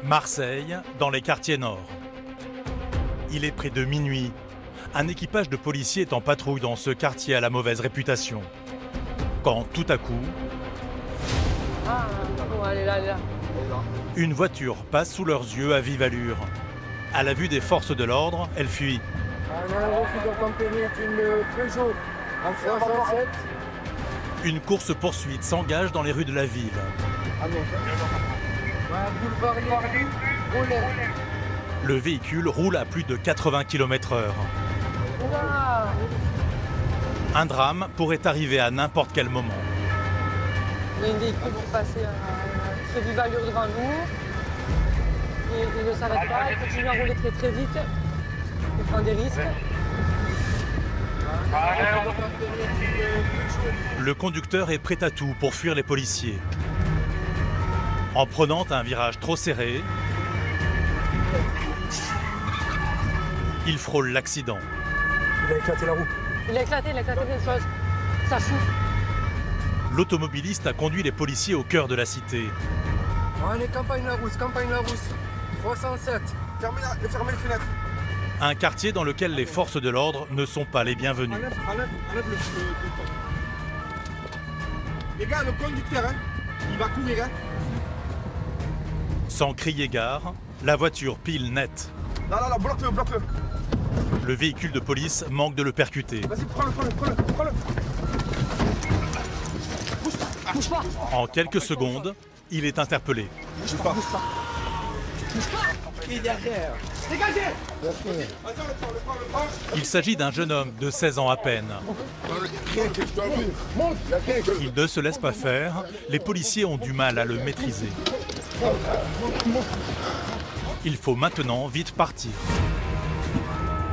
Marseille, dans les quartiers nord. Il est près de minuit. Un équipage de policiers est en patrouille dans ce quartier à la mauvaise réputation. Quand tout à coup, Ah, bon, elle est là, elle est là. une voiture passe sous leurs yeux à vive allure. À la vue des forces de l'ordre, elle fuit. On a un refus d'obtempérer d'une Peugeot en 67. Une course-poursuite s'engage dans les rues de la ville. Ah non, boulevard Libre, Roulette. Le véhicule roule à plus de 80 km/h. Oula. Un drame pourrait arriver à n'importe quel moment. Il y a un véhicule qui passe à très vive allure devant nous. Il ne s'arrête pas, il continue à rouler très très vite. Il prend des risques. Le conducteur est prêt à tout pour fuir les policiers. En prenant un virage trop serré, il frôle l'accident. Il a éclaté la roue. Il a éclaté quelque chose. Ça souffle. L'automobiliste a conduit les policiers au cœur de la cité. On est campagne la rousse, 67. Fermez les fenêtres. Un quartier dans lequel les forces de l'ordre ne sont pas les bienvenues. Enlève le les gars, le conducteur, hein, il va courir. Hein. Sans crier gare, la voiture pile net. Là, bloque-le. Le véhicule de police manque de le percuter. Vas-y, prends-le. Bouge pas. En quelques secondes, il est interpellé. Bouge pas. Qui est derrière? Dégagez. Il s'agit d'un jeune homme de 16 ans à peine. Il ne se laisse pas faire, les policiers ont du mal à le maîtriser. Il faut maintenant vite partir.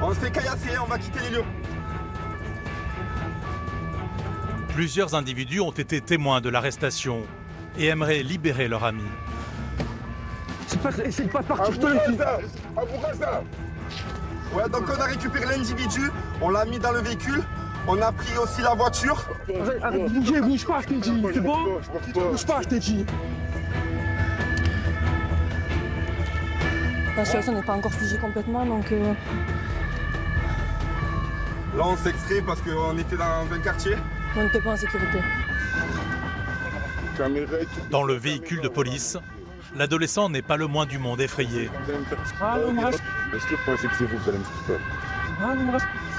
On se fait caillasser, on va quitter les lieux. Plusieurs individus ont été témoins de l'arrestation et aimeraient libérer leur ami. C'est pas parti, je te le dis. Ouais, donc on a récupéré l'individu, on l'a mis dans le véhicule, on a pris aussi la voiture. Bouge pas, je t'ai dit, c'est bon? Bouge pas, je t'ai dit. La situation n'est pas encore figée complètement, donc... Là, on s'extrait parce qu'on était dans un quartier. on n'était pas en sécurité. Dans le véhicule de police, l'adolescent n'est pas le moins du monde effrayé. Est-ce que vous pensez que c'est vous qui allez me faire peur?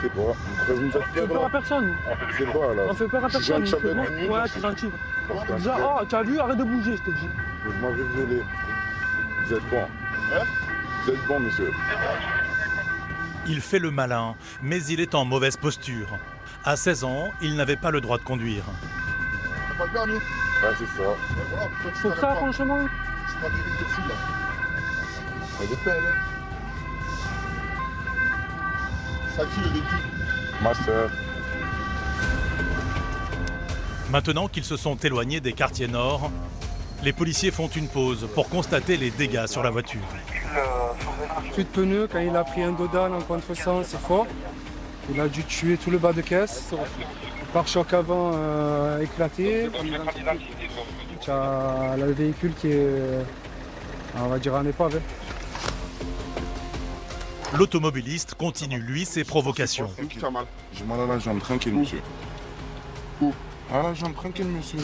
C'est pas. Vous me faites On fait peur à personne. C'est pas là. On fait peur à personne. gentil C'est avec bon. moi. Ouais, t'es gentil. Déjà, oh, tu as vu, arrête de bouger, je t'ai dit. Vous m'avez violé. Vous êtes bon. Vous êtes bon, monsieur. Il fait le malin, mais il est en mauvaise posture. À 16 ans, il n'avait pas le droit de conduire. Pas le permis. Ouais, c'est ça. Pour ça, franchement. C'est pas des risques de fou, là. Ça dépend, hein. Ça qui le véhicule? Ma soeur. Maintenant qu'ils se sont éloignés des quartiers nord, les policiers font une pause pour constater les dégâts sur la voiture. Plus de pneus, quand il a pris un dodan en contresens, c'est fort. Il a dû tuer tout le bas de caisse. Le pare-choc avant éclaté. Tu as le véhicule qui est, on va dire, en épave. L'automobiliste continue, lui, ses provocations. Qui a mal? J'ai mal à la jambe, tranquille, monsieur. Où? À la jambe, tranquille, monsieur.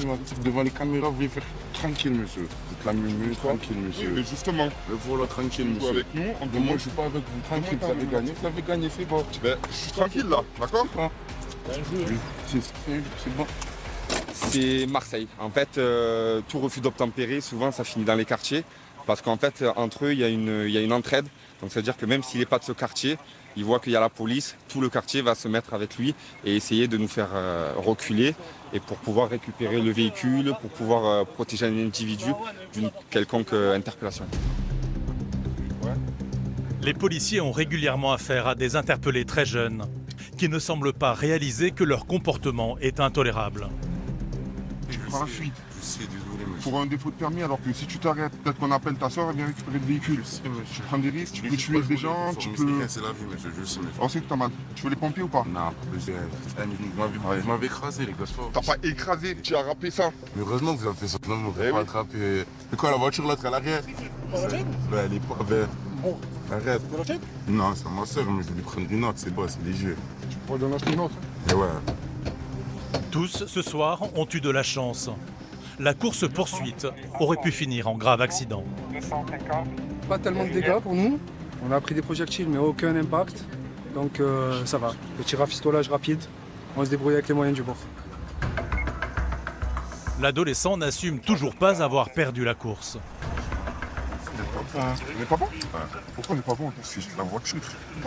Devant les caméras, vous voulez faire tranquille, monsieur. Vous êtes la mieux, tranquille, monsieur. Mais justement, Le voilà, tranquille, monsieur. avec nous, on Mais moi, je suis pas avec vous, tranquille. Vous avez gagné, c'est bon. Ben, je suis tranquille là, d'accord? C'est bon. C'est Marseille. En fait, tout refus d'obtempérer, souvent, ça finit dans les quartiers. Parce qu'en fait, entre eux, il y a une entraide. Donc, c'est-à-dire que même s'il n'est pas de ce quartier, il voit qu'il y a la police, tout le quartier va se mettre avec lui et essayer de nous faire reculer et pour pouvoir récupérer le véhicule, pour pouvoir protéger un individu d'une quelconque interpellation. Les policiers ont régulièrement affaire à des interpellés très jeunes qui ne semblent pas réaliser que leur comportement est intolérable. Je prends la fuite. Je sais, désolé, pour un défaut de permis, alors que si tu t'arrêtes, peut-être qu'on appelle ta soeur, elle vient récupérer le véhicule. Tu prends des risques, tu peux tuer des gens, tu peux... C'est la vie, monsieur, je sais, monsieur. On sait que t'as mal. Tu veux les pompiers ou pas? Non, vous m'avez écrasé, les gars. T'as pas écrasé, tu as râpé ça. Mais heureusement que vous avez fait ça. Non, on ne pas attraper. C'est quoi la voiture, l'autre, à l'arrière? Elle est pas... Arrête. Non, c'est ma soeur, mais je vais lui prendre une autre, c'est bon, c'est léger. Tu pourrais donner une autre? Et ouais. Tous, ce soir, ont eu de la chance. La course-poursuite aurait pu finir en grave accident. Pas tellement de dégâts pour nous. On a pris des projectiles, mais aucun impact. Donc ça va. Petit rafistolage rapide. On se débrouille avec les moyens du bord. L'adolescent n'assume toujours pas avoir perdu la course. On n'est pas bon? Pourquoi on n'est pas bon? C'est juste la voiture.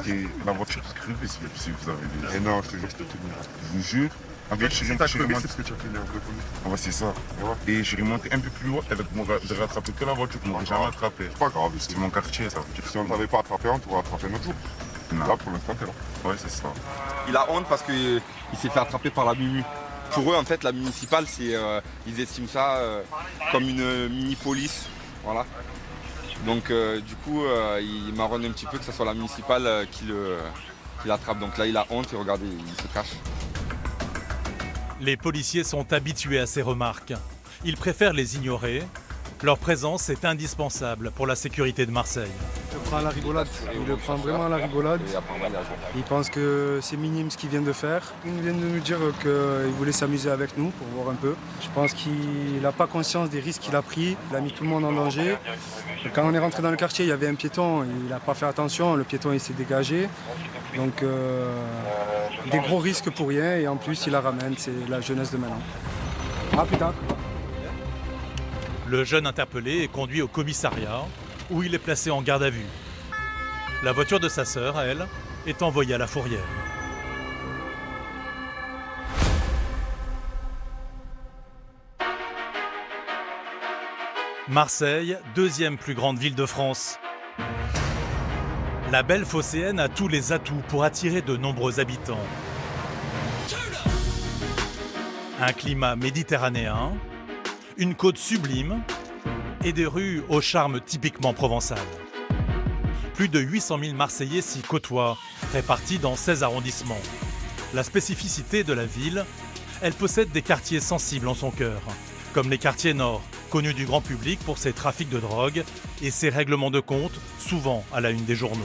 Et la voiture se crève si vous avez des... Et non, je te jure, je vous jure. En fait, c'est ce que tu as fait là. Ah ouais, c'est ça. Et j'ai remonté un peu plus haut avec mon rattrapé que la voiture. Je ne m'ai jamais attrapé. C'est pas grave, c'est mon quartier, ça. Si on ne t'avait pas attrapé, on t'aurait attrapé un autre jour. Là, pour l'instant, t'es là. Ouais, c'est ça. Il a honte parce qu'il s'est fait attraper par la MUMU. Pour eux, en fait, la municipale, ils estiment ça comme une mini-police. Voilà. Donc, du coup, il marronne un petit peu que ce soit la municipale qui l'attrape. Donc là, il a honte et regardez, il se cache. Les policiers sont habitués à ces remarques. Ils préfèrent les ignorer. Leur présence est indispensable pour la sécurité de Marseille. Il le prend à la rigolade. Il le prend vraiment à la rigolade. Il pense que c'est minime ce qu'il vient de faire. Il vient de nous dire qu'il voulait s'amuser avec nous pour voir un peu. Je pense qu'il n'a pas conscience des risques qu'il a pris. Il a mis tout le monde en danger. Quand on est rentré dans le quartier, il y avait un piéton. Il n'a pas fait attention. Le piéton il s'est dégagé. Donc des gros risques pour rien. Et en plus, il la ramène. C'est la jeunesse de maintenant. À plus tard. Le jeune interpellé est conduit au commissariat où il est placé en garde à vue. La voiture de sa sœur, elle, est envoyée à la fourrière. Marseille, deuxième plus grande ville de France. La belle phocéenne a tous les atouts pour attirer de nombreux habitants. Un climat méditerranéen, une côte sublime et des rues au charme typiquement provençal. Plus de 800 000 Marseillais s'y côtoient, répartis dans 16 arrondissements. La spécificité de la ville, elle possède des quartiers sensibles en son cœur, comme les quartiers nord, connus du grand public pour ses trafics de drogue et ses règlements de compte, souvent à la une des journaux.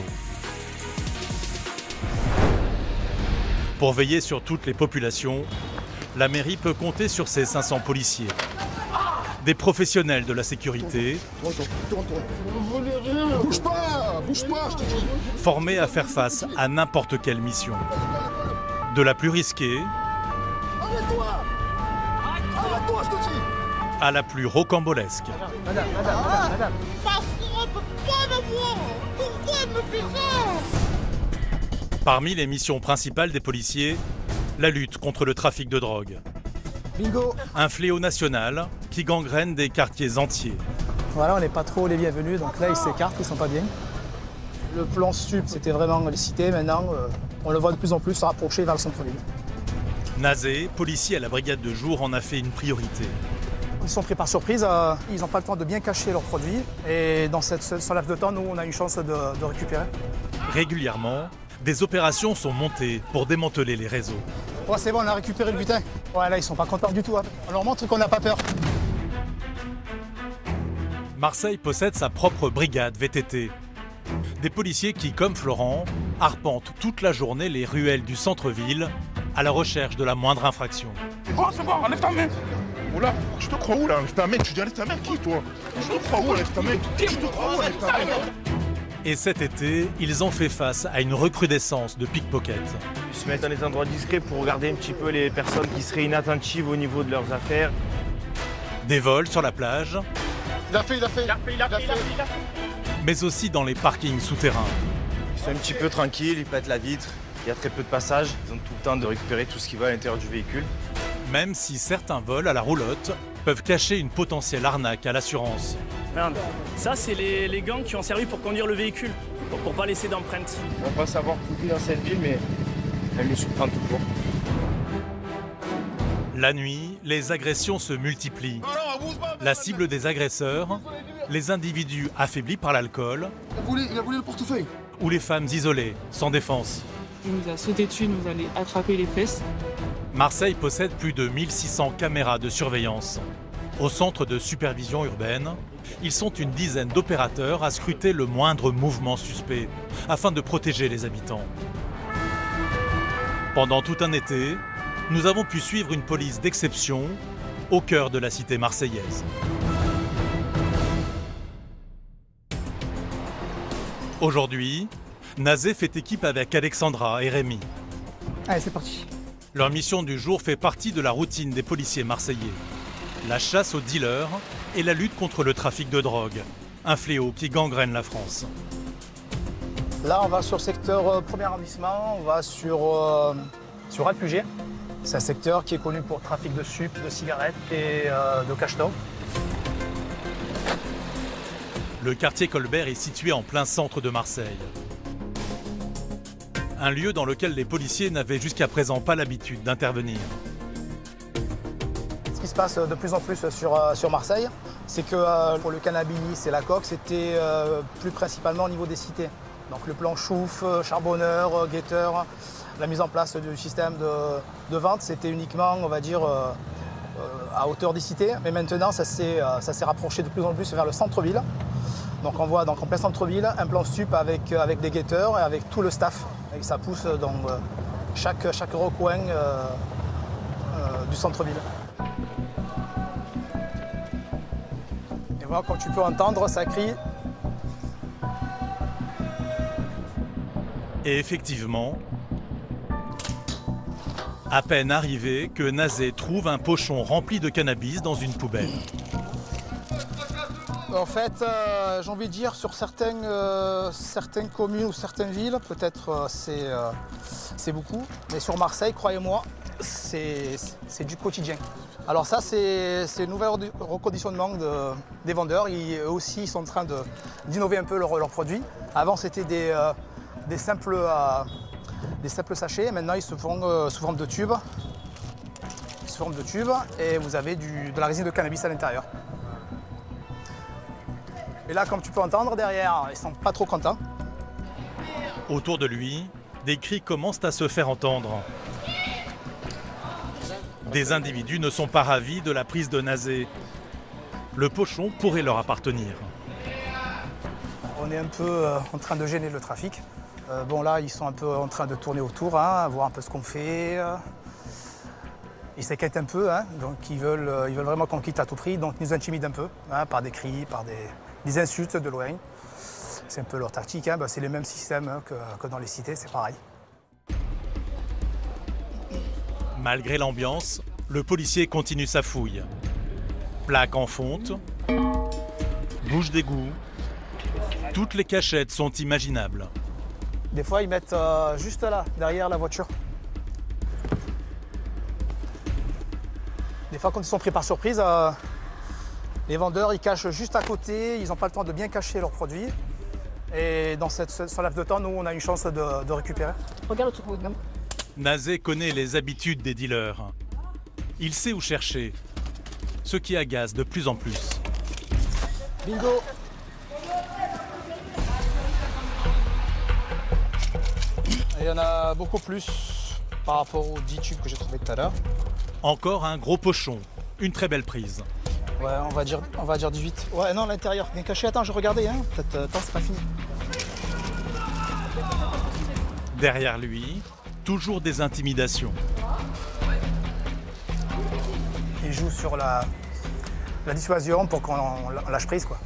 Pour veiller sur toutes les populations, la mairie peut compter sur ses 500 policiers. Des professionnels de la sécurité, Bouge pas, je te dis. formés à faire face à n'importe quelle mission. De la plus risquée Arrête-toi, je te dis. à la plus rocambolesque. Madame. Pourquoi elle me fait ça? Parmi les missions principales des policiers, la lutte contre le trafic de drogue. Bingo. Un fléau national qui gangrène des quartiers entiers. Voilà, on n'est pas trop les bienvenus, donc là ils s'écartent, ils sont pas bien. Le plan sud, c'était vraiment les cités, maintenant on le voit de plus en plus se rapprocher vers le centre-ville. Nazé, policier à la brigade de jour, en a fait une priorité. Ils sont pris par surprise, ils n'ont pas le temps de bien cacher leurs produits, et dans ce laps de temps, nous on a une chance de récupérer. Régulièrement, des opérations sont montées pour démanteler les réseaux. Ouais, c'est bon, on a récupéré le butin. Ouais, là ils sont pas contents du tout, hein. On leur montre qu'on n'a pas peur. Marseille possède sa propre brigade VTT. Des policiers qui, comme Florent, arpentent toute la journée les ruelles du centre-ville à la recherche de la moindre infraction. Oh, c'est bon, enlève ta main. Oula, tu te crois où là? Enlève ta main, tu dis enlève ta main qui toi? Tu te crois où? Enlève ta main. Tu te crois où? Enlève ta main. Et cet été, ils ont fait face à une recrudescence de pickpockets. Ils se mettent dans des endroits discrets pour regarder un petit peu les personnes qui seraient inattentives au niveau de leurs affaires. Des vols sur la plage, Il a fait. mais aussi dans les parkings souterrains. Ils sont un petit peu tranquilles, ils pètent la vitre, il y a très peu de passages, ils ont tout le temps de récupérer tout ce qui va à l'intérieur du véhicule. Même si certains vols à la roulotte peuvent cacher une potentielle arnaque à l'assurance. Merde, ça c'est les gangs qui ont servi pour conduire le véhicule, pour pas laisser d'empreinte. On va pas savoir tout dans cette ville, mais elle nous surprend toujours. La nuit, les agressions se multiplient. La cible des agresseurs, les individus affaiblis par l'alcool Il a volé le portefeuille. ou les femmes isolées, sans défense. Il nous a sauté dessus, il nous allait attraper les fesses. Marseille possède plus de 1600 caméras de surveillance. Au centre de supervision urbaine, ils sont une dizaine d'opérateurs à scruter le moindre mouvement suspect afin de protéger les habitants. Pendant tout un été, nous avons pu suivre une police d'exception au cœur de la cité marseillaise. Aujourd'hui, Nazé fait équipe avec Alexandra et Rémi. Allez, c'est parti. Leur mission du jour fait partie de la routine des policiers marseillais. La chasse aux dealers et la lutte contre le trafic de drogue, un fléau qui gangrène la France. Là, on va sur le secteur 1er arrondissement, on va sur Alpugé. C'est un secteur qui est connu pour trafic de sup, de cigarettes et de cachetons. Le quartier Colbert est situé en plein centre de Marseille. Un lieu dans lequel les policiers n'avaient jusqu'à présent pas l'habitude d'intervenir. Ce qui se passe de plus en plus sur Marseille, c'est que pour le cannabis et la coque, c'était plus principalement au niveau des cités. Donc le plan chouf, charbonneur, guetteur, la mise en place du système de vente, c'était uniquement, on va dire, à hauteur des cités. Mais maintenant, ça s'est rapproché de plus en plus vers le centre-ville. Donc on voit donc en plein centre-ville un plan stup avec des guetteurs et avec tout le staff. Et ça pousse dans chaque recoin du centre-ville. Et voilà, comme tu peux entendre, ça crie. Et effectivement, à peine arrivé que Nazé trouve un pochon rempli de cannabis dans une poubelle. En fait, j'ai envie de dire, sur certaines communes ou certaines villes, peut-être c'est beaucoup. Mais sur Marseille, croyez-moi, c'est du quotidien. Alors ça, c'est un nouvel reconditionnement des vendeurs. Eux aussi, ils sont en train d'innover un peu leurs produits. Avant, c'était des simples sachets. Maintenant, ils se font sous forme de tubes. Et vous avez de la résine de cannabis à l'intérieur. Et là, comme tu peux entendre, derrière, ils sont pas trop contents. Autour de lui, des cris commencent à se faire entendre. Des individus ne sont pas ravis de la prise de Nazé. Le pochon pourrait leur appartenir. On est un peu en train de gêner le trafic. Bon là, ils sont un peu en train de tourner autour, hein, voir un peu ce qu'on fait. Ils s'inquiètent un peu, hein, donc ils veulent vraiment qu'on quitte à tout prix, donc ils nous intimident un peu, hein, par des cris, par des insultes de loin. C'est un peu leur tactique, hein, c'est le même système, hein, que dans les cités, c'est pareil. Malgré l'ambiance, le policier continue sa fouille. Plaques en fonte, bouche d'égout, toutes les cachettes sont imaginables. Des fois, ils mettent juste là, derrière la voiture. Des fois, quand ils sont pris par surprise, les vendeurs, ils cachent juste à côté, ils n'ont pas le temps de bien cacher leurs produits. Et dans ce laps de temps, nous, on a une chance de récupérer. Regarde autour de nous. Nazé connaît les habitudes des dealers. Il sait où chercher, ce qui agace de plus en plus. Bingo! Il y en a beaucoup plus par rapport aux 10 tubes que j'ai trouvés tout à l'heure. Encore un gros pochon, une très belle prise. Ouais, on va dire 18. Ouais, non, l'intérieur, bien caché. Attends, je regardais, hein. Peut-être, attends, c'est pas fini. Derrière lui, toujours des intimidations. Il joue sur la dissuasion pour qu'on lâche prise, quoi.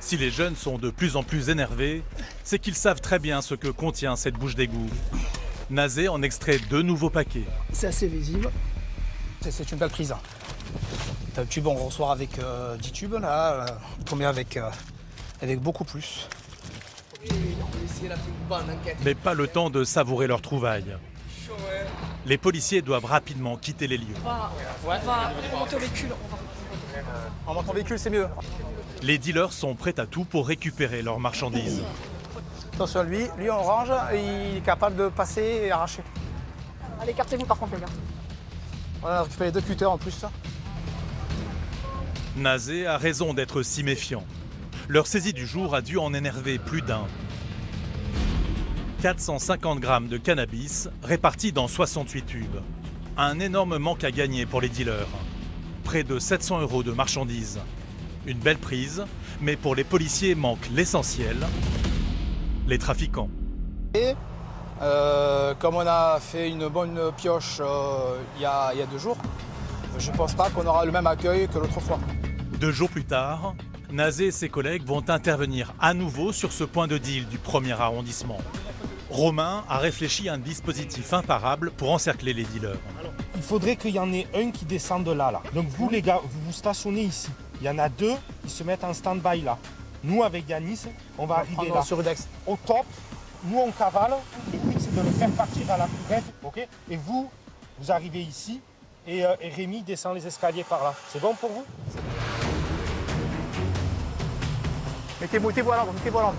Si les jeunes sont de plus en plus énervés, c'est qu'ils savent très bien ce que contient cette bouche d'égout. Nazé en extrait 2 nouveaux paquets. C'est assez visible. C'est une belle prise. D'habitude, on reçoit avec 10 tubes. Là, on met avec beaucoup plus. Mais pas le temps de savourer leur trouvaille. Les policiers doivent rapidement quitter les lieux. On va monter au véhicule. On monte en véhicule, c'est mieux. Les dealers sont prêts à tout pour récupérer leurs marchandises. Attention à lui, on range, il est capable de passer et arracher. Allez, écartez-vous par contre, les gars. On a récupéré 2 cutters en plus. Nazé a raison d'être si méfiant. Leur saisie du jour a dû en énerver plus d'un. 450 grammes de cannabis répartis dans 68 tubes. Un énorme manque à gagner pour les dealers. Près de 700 € de marchandises. Une belle prise, mais pour les policiers manque l'essentiel, les trafiquants. Et comme on a fait une bonne pioche il y a 2 jours, je ne pense pas qu'on aura le même accueil que l'autre fois. 2 jours plus tard, Nazé et ses collègues vont intervenir à nouveau sur ce point de deal du 1er arrondissement. Romain a réfléchi à un dispositif imparable pour encercler les dealers. Il faudrait qu'il y en ait un qui descende là. Donc vous les gars, vous vous stationnez ici. Il y en a 2 qui se mettent en stand-by là. Nous avec Yanis, on va arriver là. Sur Dex. Au top, nous on cavale. Le but c'est de le faire partir à la poubelle, ok? Et vous arrivez ici et Rémi descend les escaliers par là. C'est bon pour vous? Mettez-vous à l'ombre, mettez-vous à l'ombre.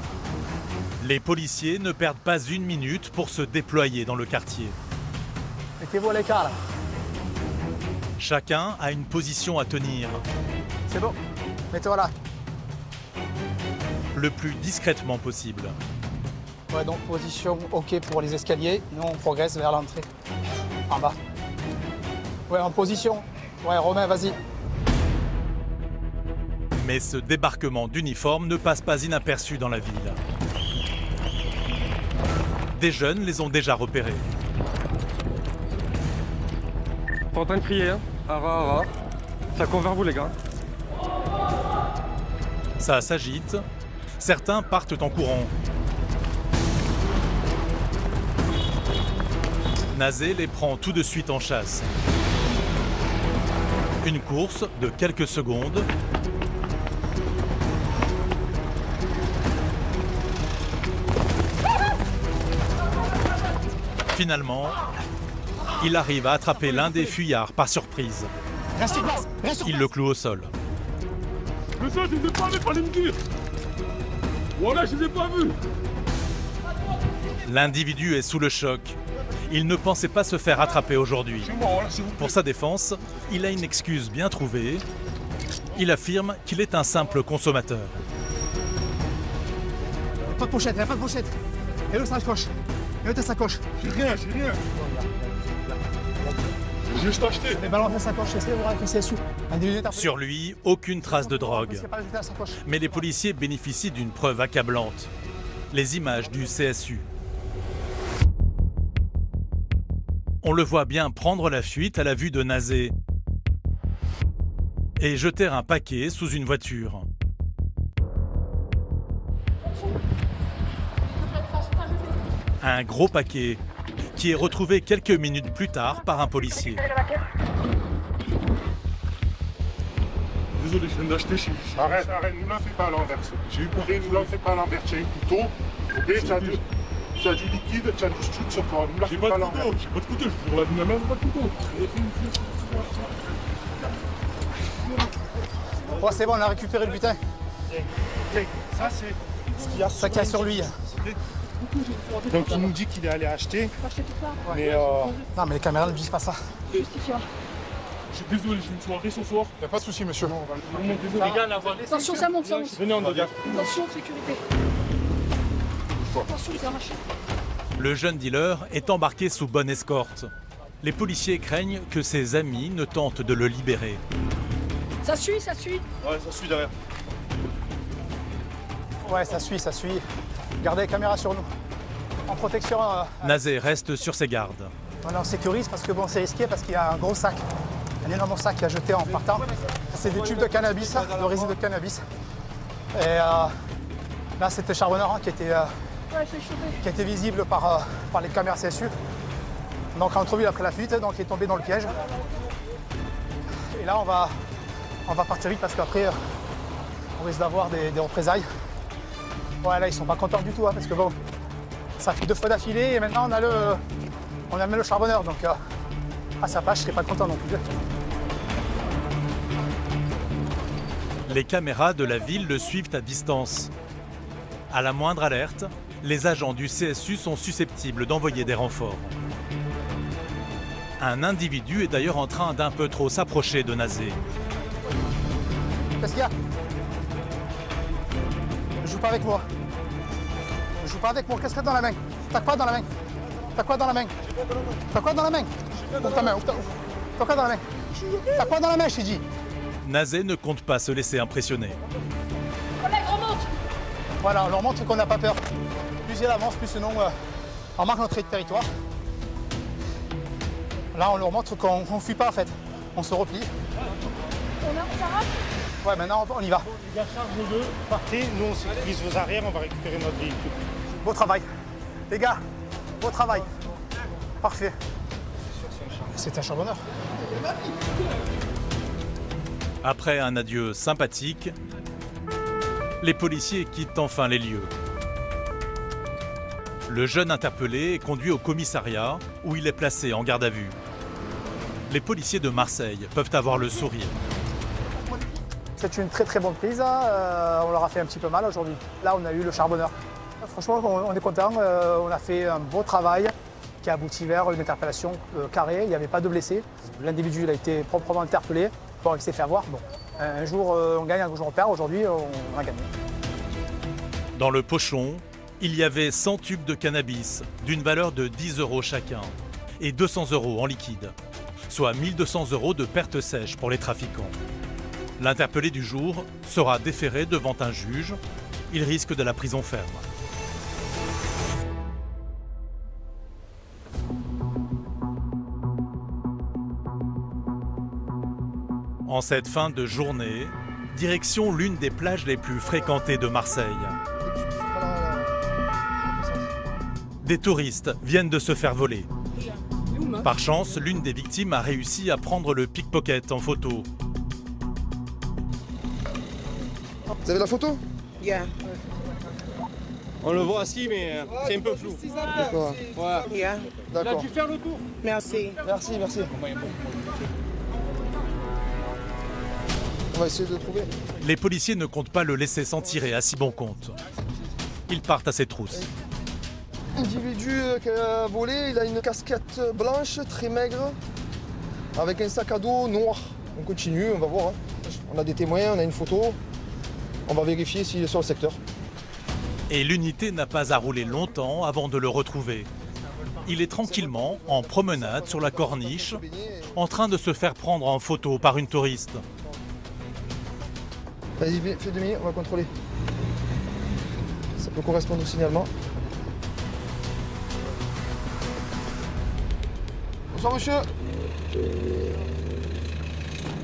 Les policiers ne perdent pas une minute pour se déployer dans le quartier. Mettez-vous à l'écart là. Chacun a une position à tenir. C'est bon. Mettez-vous là. Le plus discrètement possible. Ouais, donc position OK pour les escaliers. Nous, on progresse vers l'entrée. En bas. Ouais, en position. Ouais, Romain, vas-y. Mais ce débarquement d'uniformes ne passe pas inaperçu dans la ville. Des jeunes les ont déjà repérés. T'es en train de crier, hein? Ara. Ça court vers vous, les gars. Ça s'agite. Certains partent en courant. Nazé les prend tout de suite en chasse. Une course de quelques secondes. Finalement, il arrive à attraper l'un des fuyards par surprise. Il le cloue au sol. Mais ça, je les ai pas vus, fallait me dire. Voilà, je les ai pas vus. L'individu est sous le choc. Il ne pensait pas se faire attraper aujourd'hui. Pour sa défense, il a une excuse bien trouvée. Il affirme qu'il est un simple consommateur. Pas de pochette, pas de pochette. Et où sa sacoche? Et où ta sacoche? J'ai rien. J'ai juste acheté. Les ballons de sacoche, c'est vrai que c'est sous. Sur lui, aucune trace de drogue. Mais les policiers bénéficient d'une preuve accablante. Les images du CSU. On le voit bien prendre la fuite à la vue de Nazé et jeter un paquet sous une voiture. Un gros paquet qui est retrouvé quelques minutes plus tard par un policier. Désolé, je viens d'acheter chez... Arrête, nous la fais pas à l'envers. J'ai eu peur, nous la fais pas à l'envers. Tu as un couteau, ok, tu as du liquide, tu as du strut sur toi. Nous la fais pas à l'envers. J'ai pas de couteau, je vous la même pas de couteau. Oh, c'est bon, on a récupéré le butin. Ça, c'est ce qu'il y a sur lui. Donc il nous dit qu'il est allé acheter. Mais non, mais les caméras ne disent pas ça. Je suis désolé, j'ai une soirée ce soir. Y a pas de souci, monsieur. Les gars, la voile. Attention, ça monte. Venez en dégâts. Attention, sécurité. Attention, les arrachés. Le jeune dealer est embarqué sous bonne escorte. Les policiers craignent que ses amis ne tentent de le libérer. Ça suit. Ouais, ça suit derrière. Ouais, ça suit. Gardez les caméras sur nous. En protection. Nazé reste sur ses gardes. On sécurise parce que bon, c'est risqué parce qu'il y a un gros sac. Un énorme sac qui a jeté en partant. C'est des tubes de cannabis, de résine de cannabis. Et là, c'était Charbonneur qui était visible par les caméras CSU. Donc, entre lui, il a pris la fuite, donc il est tombé dans le piège. Et là, on va partir vite parce qu'après, on risque d'avoir des représailles. Ouais, là, ils sont pas contents du tout, parce que bon, ça fait 2 fois d'affilée et maintenant on a même le Charbonneur. Donc, à sa page, je serais pas content non plus. Les caméras de la ville le suivent à distance. À la moindre alerte, les agents du CSU sont susceptibles d'envoyer des renforts. Un individu est d'ailleurs en train d'un peu trop s'approcher de Nazé. Qu'est-ce qu'il y a? Ne joue pas avec moi. Ne joue pas avec moi. Qu'est-ce que t'as dans la main? T'as quoi dans la main? T'as quoi dans la main? T'as quoi dans la main? Ouvre ta main. T'as quoi dans la main? T'as quoi dans la main, je t'ai dit? Nazé ne compte pas se laisser impressionner. Collègue, remonte. Voilà, on leur montre qu'on n'a pas peur. Plus il avance, plus sinon on marque notre territoire. Là, on leur montre qu'on ne fuit pas en fait. On se replie. On s'arrache. Ouais, maintenant on y va. Les gars, chargez-le, partez, nous on sécurise vos arrières, on va récupérer notre véhicule. Beau travail. Les gars, beau travail. Parfait. C'est un charbonneur. Après un adieu sympathique, les policiers quittent enfin les lieux. Le jeune interpellé est conduit au commissariat où il est placé en garde à vue. Les policiers de Marseille peuvent avoir le sourire. C'est une très très bonne prise. On leur a fait un petit peu mal aujourd'hui. Là, on a eu le charbonneur. Franchement, on est content. On a fait un beau travail qui a abouti vers une interpellation carrée. Il n'y avait pas de blessés. L'individu a été proprement interpellé. Bon, il s'est fait avoir. Bon. Un jour on gagne, un jour on perd. Aujourd'hui, on a gagné. Dans le pochon, il y avait 100 tubes de cannabis d'une valeur de 10 € chacun et 200 € en liquide, soit 1200 € de pertes sèches pour les trafiquants. L'interpellé du jour sera déféré devant un juge. Il risque de la prison ferme. En cette fin de journée, direction l'une des plages les plus fréquentées de Marseille. Des touristes viennent de se faire voler. Par chance, l'une des victimes a réussi à prendre le pickpocket en photo. Vous avez la photo? Yeah. On le voit assis, mais c'est un peu flou. D'accord. Ouais. Yeah. Il a dû faire le tour. Merci. Merci, merci. On va essayer de le trouver. Les policiers ne comptent pas le laisser s'en tirer à si bon compte. Ils partent à ses trousses. L'individu qui a volé, il a une casquette blanche, très maigre, avec un sac à dos noir. On continue, on va voir. Hein. On a des témoins, on a une photo. On va vérifier s'il est sur le secteur. Et l'unité n'a pas à rouler longtemps avant de le retrouver. Il est tranquillement en promenade sur la corniche, en train de se faire prendre en photo par une touriste. Vas-y, fais demi, on va contrôler. Ça peut correspondre au signalement. Bonsoir monsieur.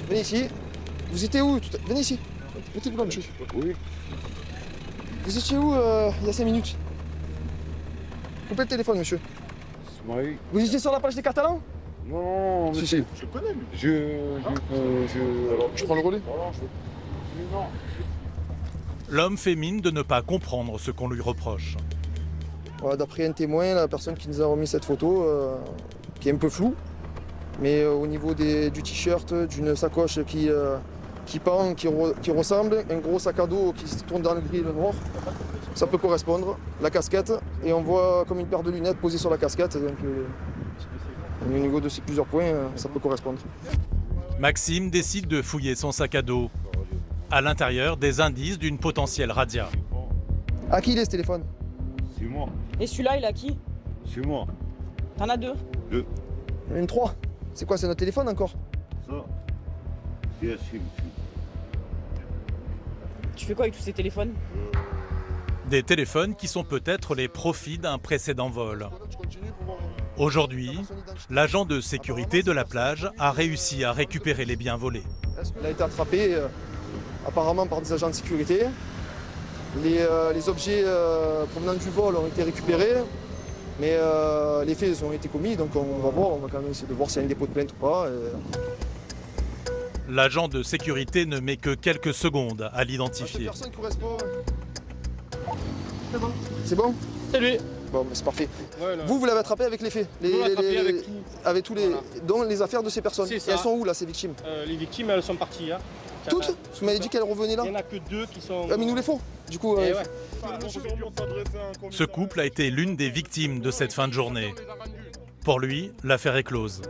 Venez ici. Vous étiez où? Venez ici. Mettez-vous là, monsieur. Oui. Vous étiez où il y a 5 minutes? Coupez le téléphone, monsieur. Oui. Vous étiez sur la page des Catalans? Non, mais si. Je connais, mais... Je prends le relais. L'homme fait mine de ne pas comprendre ce qu'on lui reproche. Voilà, d'après un témoin, la personne qui nous a remis cette photo, qui est un peu floue, mais au niveau du t-shirt, d'une sacoche qui pend, qui ressemble, un gros sac à dos qui se tourne dans le gris et le noir, ça peut correspondre. La casquette, et on voit comme une paire de lunettes posées sur la casquette, donc au niveau de ces plusieurs points, ça peut correspondre. Maxime décide de fouiller son sac à dos. À l'intérieur, des indices d'une potentielle razzia. À qui il est ce téléphone? C'est moi. Et celui-là, il a qui? C'est moi. T'en as deux? Deux. Une 3. C'est quoi, c'est notre téléphone encore? Ça. C'est assez, monsieur. Tu fais quoi avec tous ces téléphones? Des téléphones qui sont peut-être les profits d'un précédent vol. Aujourd'hui, l'agent de sécurité de la plage a réussi à récupérer les biens volés. Il a été attrapé apparemment par des agents de sécurité. Les objets provenant du vol ont été récupérés, mais les faits ont été commis, donc on va voir, on va quand même essayer de voir s'il y a un dépôt de plainte ou pas. L'agent de sécurité ne met que quelques secondes à l'identifier. Personne correspond. C'est bon. C'est bon? C'est lui. Bon, mais c'est parfait. Ouais, vous l'avez attrapé avec les faits, avec tous les, voilà. Dont les affaires de ces personnes. Et elles sont où là, ces victimes? Les victimes, elles sont parties. Hein. Toutes? Vous m'avez dit qu'elles revenaient là? Il n'y en a que 2 qui sont... Ah, mais nous les faut. Du coup, ouais. Ce couple a été l'une des victimes de cette fin de journée. Pour lui, l'affaire est close.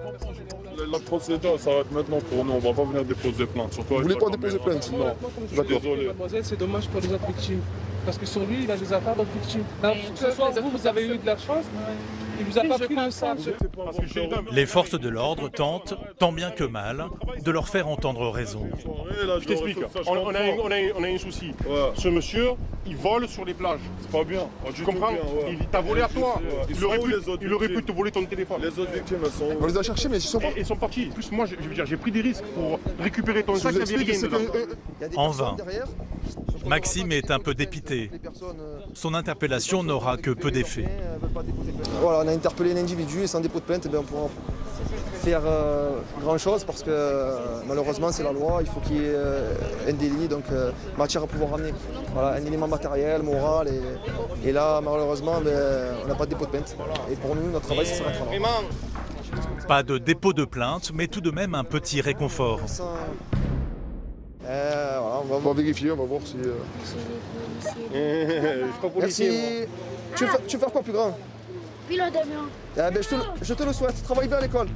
La procédure s'arrête maintenant pour nous. On va pas venir déposer plainte. Surtout Vous voulez pas déposer plainte? Non. Je suis désolé. Mademoiselle, c'est dommage pour les autres victimes. Parce que sur lui, il a des affaires d'autres victimes. Ce soir, vous avez eu de la chance. Il vous a pas pris le sang. Les forces de l'ordre tentent, tant bien que mal, de leur faire entendre raison. Je t'explique. On a un souci. Ce monsieur, il vole sur les plages. C'est pas bien. Tu comprends? Il t'a volé à toi. Il aurait pu te voler ton téléphone. Les autres victimes, elles sont. On les a cherchés, mais ils sont pas. Ils sont partis. En plus, moi, j'ai pris des risques pour récupérer ton sac. Il n'y avait rien dedans. En vain. Maxime est un peu dépité. Son interpellation n'aura que peu d'effet. Voilà, on a interpellé un individu et sans dépôt de plainte, on pourra faire grand chose parce que malheureusement c'est la loi, il faut qu'il y ait un délit, donc matière à pouvoir ramener. Voilà, un élément matériel, moral, et là malheureusement on n'a pas de dépôt de plainte. Et pour nous, notre travail, ça s'arrêtera là. Pas de dépôt de plainte, mais tout de même un petit réconfort. Voilà, on va vérifier, on va voir si. Merci. Tu veux faire quoi plus grand? Pilote d'avion. Je te le souhaite, travaille bien à l'école.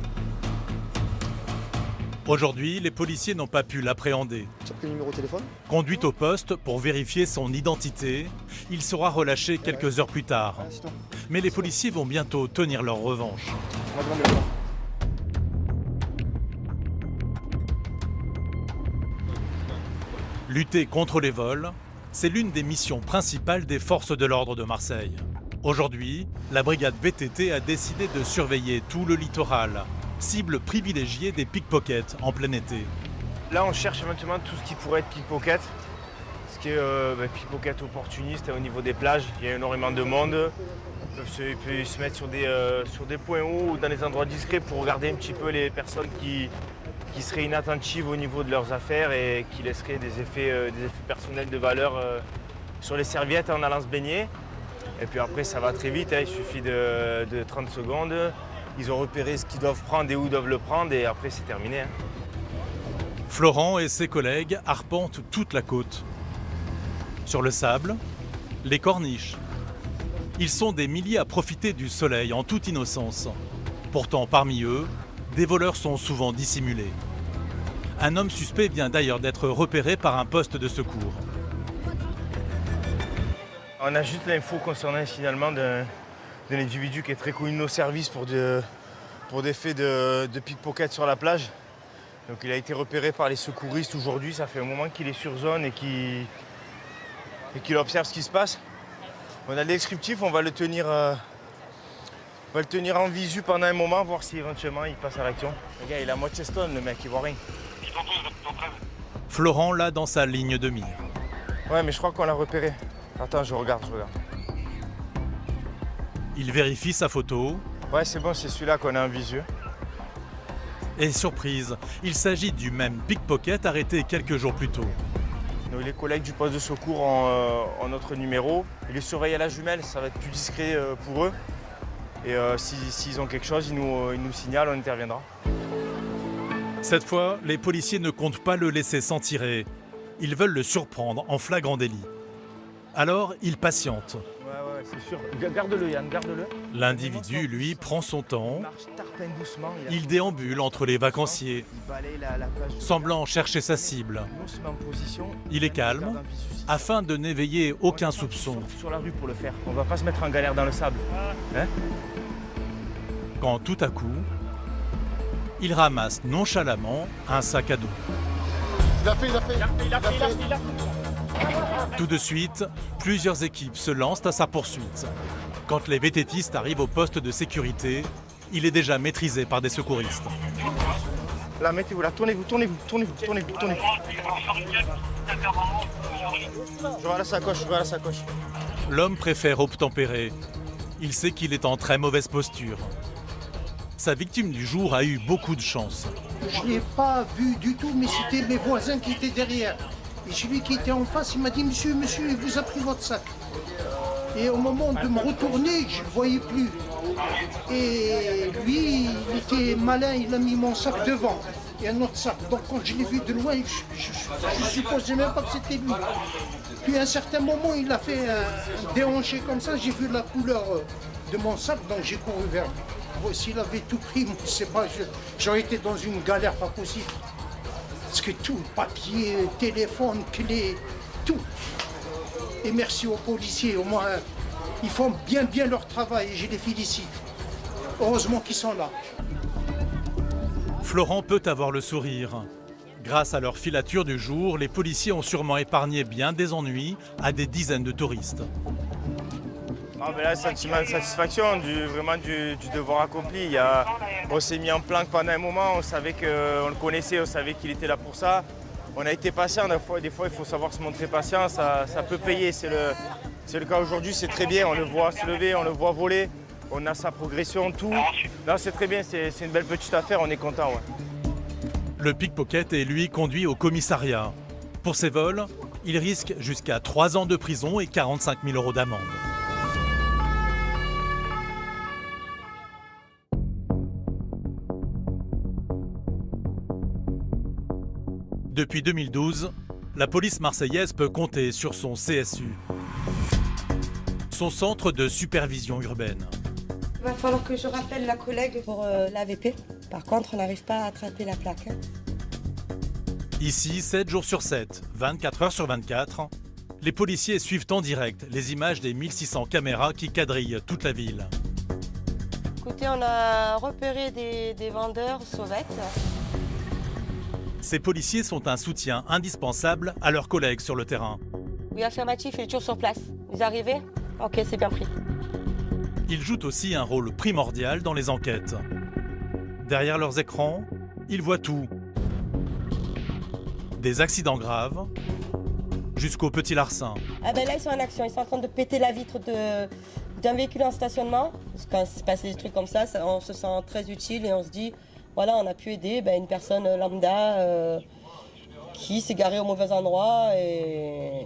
Aujourd'hui, les policiers n'ont pas pu l'appréhender. Tu as pris le numéro de téléphone? Conduit au poste pour vérifier son identité, il sera relâché quelques heures plus tard. Mais les policiers vont bientôt tenir leur revanche. Lutter contre les vols, c'est l'une des missions principales des forces de l'ordre de Marseille. Aujourd'hui, la brigade VTT a décidé de surveiller tout le littoral, cible privilégiée des pickpockets en plein été. Là, on cherche éventuellement tout ce qui pourrait être pickpocket, ce qui est pickpocket opportuniste au niveau des plages. Il y a énormément de monde. Ils peuvent se mettre sur des points hauts ou dans des endroits discrets pour regarder un petit peu les personnes qui seraient inattentives au niveau de leurs affaires et qui laisseraient des effets personnels de valeur sur les serviettes en allant se baigner. Et puis après, ça va très vite, il suffit de 30 secondes. Ils ont repéré ce qu'ils doivent prendre et où ils doivent le prendre et après, c'est terminé. Florent et ses collègues arpentent toute la côte. Sur le sable, les corniches. Ils sont des milliers à profiter du soleil en toute innocence. Pourtant, parmi eux, des voleurs sont souvent dissimulés. Un homme suspect vient d'ailleurs d'être repéré par un poste de secours. On a juste l'info concernant un signalement d'un individu qui est très connu de nos services pour des faits de pickpocket sur la plage. Donc il a été repéré par les secouristes aujourd'hui, ça fait un moment qu'il est sur zone et qu'il observe ce qui se passe. On a le descriptif, on va le tenir en visu pendant un moment, voir si éventuellement il passe à l'action. Le gars, il a moitié stone, le mec, il voit rien. Florent l'a dans sa ligne de mire. Ouais, mais je crois qu'on l'a repéré. Attends, je regarde. Il vérifie sa photo. Ouais, c'est bon, c'est celui-là qu'on a en visu. Et surprise, il s'agit du même pickpocket arrêté quelques jours plus tôt. Donc, les collègues du poste de secours ont notre numéro. Ils les surveillent à la jumelle, ça va être plus discret pour eux. Et s'ils ont quelque chose, ils nous signalent, on interviendra. Cette fois, les policiers ne comptent pas le laisser s'en tirer. Ils veulent le surprendre en flagrant délit. Alors, ils patientent. Ouais, c'est sûr. Garde-le, Yann, garde-le. L'individu, lui, prend son temps. Il marche tarpin doucement. Il déambule entre les vacanciers, semblant chercher sa cible. Il est calme, afin de n'éveiller aucun soupçon. Sur la rue pour le faire. On va pas se mettre en galère dans le sable. Hein? Quand tout à coup, il ramasse nonchalamment un sac à dos. Il a fait. Tout de suite, plusieurs équipes se lancent à sa poursuite. Quand les VTTistes arrivent au poste de sécurité, il est déjà maîtrisé par des secouristes. Là, mettez-vous là, tournez-vous. Je vois la sacoche. L'homme préfère obtempérer. Il sait qu'il est en très mauvaise posture. Sa victime du jour a eu beaucoup de chance. Je ne l'ai pas vu du tout, mais c'était mes voisins qui étaient derrière. Et celui qui était en face, il m'a dit « Monsieur, il vous a pris votre sac ». Et au moment de me retourner, je ne le voyais plus. Et lui, il était malin, il a mis mon sac devant et un autre sac. Donc quand je l'ai vu de loin, je ne supposais même pas que c'était lui. Puis à un certain moment, il a fait un déhanché comme ça, j'ai vu la couleur de mon sac, donc j'ai couru vers lui. s'il avait tout pris, moi, je sais pas, j'aurais été dans une galère pas possible. Parce que tout, papier, téléphone, clé, tout. Et merci aux policiers, au moins, ils font bien leur travail et je les félicite. Heureusement qu'ils sont là. Florent peut avoir le sourire. Grâce à leur filature du jour, les policiers ont sûrement épargné bien des ennuis à des dizaines de touristes. Ah ben là, sentiment de satisfaction, vraiment du devoir accompli. On s'est mis en planque pendant un moment, on savait qu'on le connaissait, on savait qu'il était là pour ça. On a été patient, des fois il faut savoir se montrer patient, ça peut payer. C'est le cas aujourd'hui, c'est très bien, on le voit se lever, on le voit voler, on a sa progression, tout. Là c'est très bien, c'est une belle petite affaire, on est content. Ouais. Le pickpocket est lui conduit au commissariat. Pour ces vols, il risque jusqu'à 3 ans de prison et 45 000 € d'amende. Depuis 2012, la police marseillaise peut compter sur son CSU, son centre de supervision urbaine. Il va falloir que je rappelle la collègue pour l'AVP. Par contre, on n'arrive pas à attraper la plaque. Ici, 7 jours sur 7, 24 heures sur 24, les policiers suivent en direct les images des 1600 caméras qui quadrillent toute la ville. Écoutez, on a repéré des vendeurs sauvettes. Ces policiers sont un soutien indispensable à leurs collègues sur le terrain. Oui, affirmatif, il est toujours sur place. Vous arrivez? Ok, c'est bien pris. Ils jouent aussi un rôle primordial dans les enquêtes. Derrière leurs écrans, ils voient tout. Des accidents graves jusqu'aux petits larcins. Ah ben là, ils sont en action. Ils sont en train de péter la vitre d'un véhicule en stationnement. Quand il se passe des trucs comme ça, on se sent très utile et on se dit, voilà, on a pu aider une personne lambda qui s'est garée au mauvais endroit et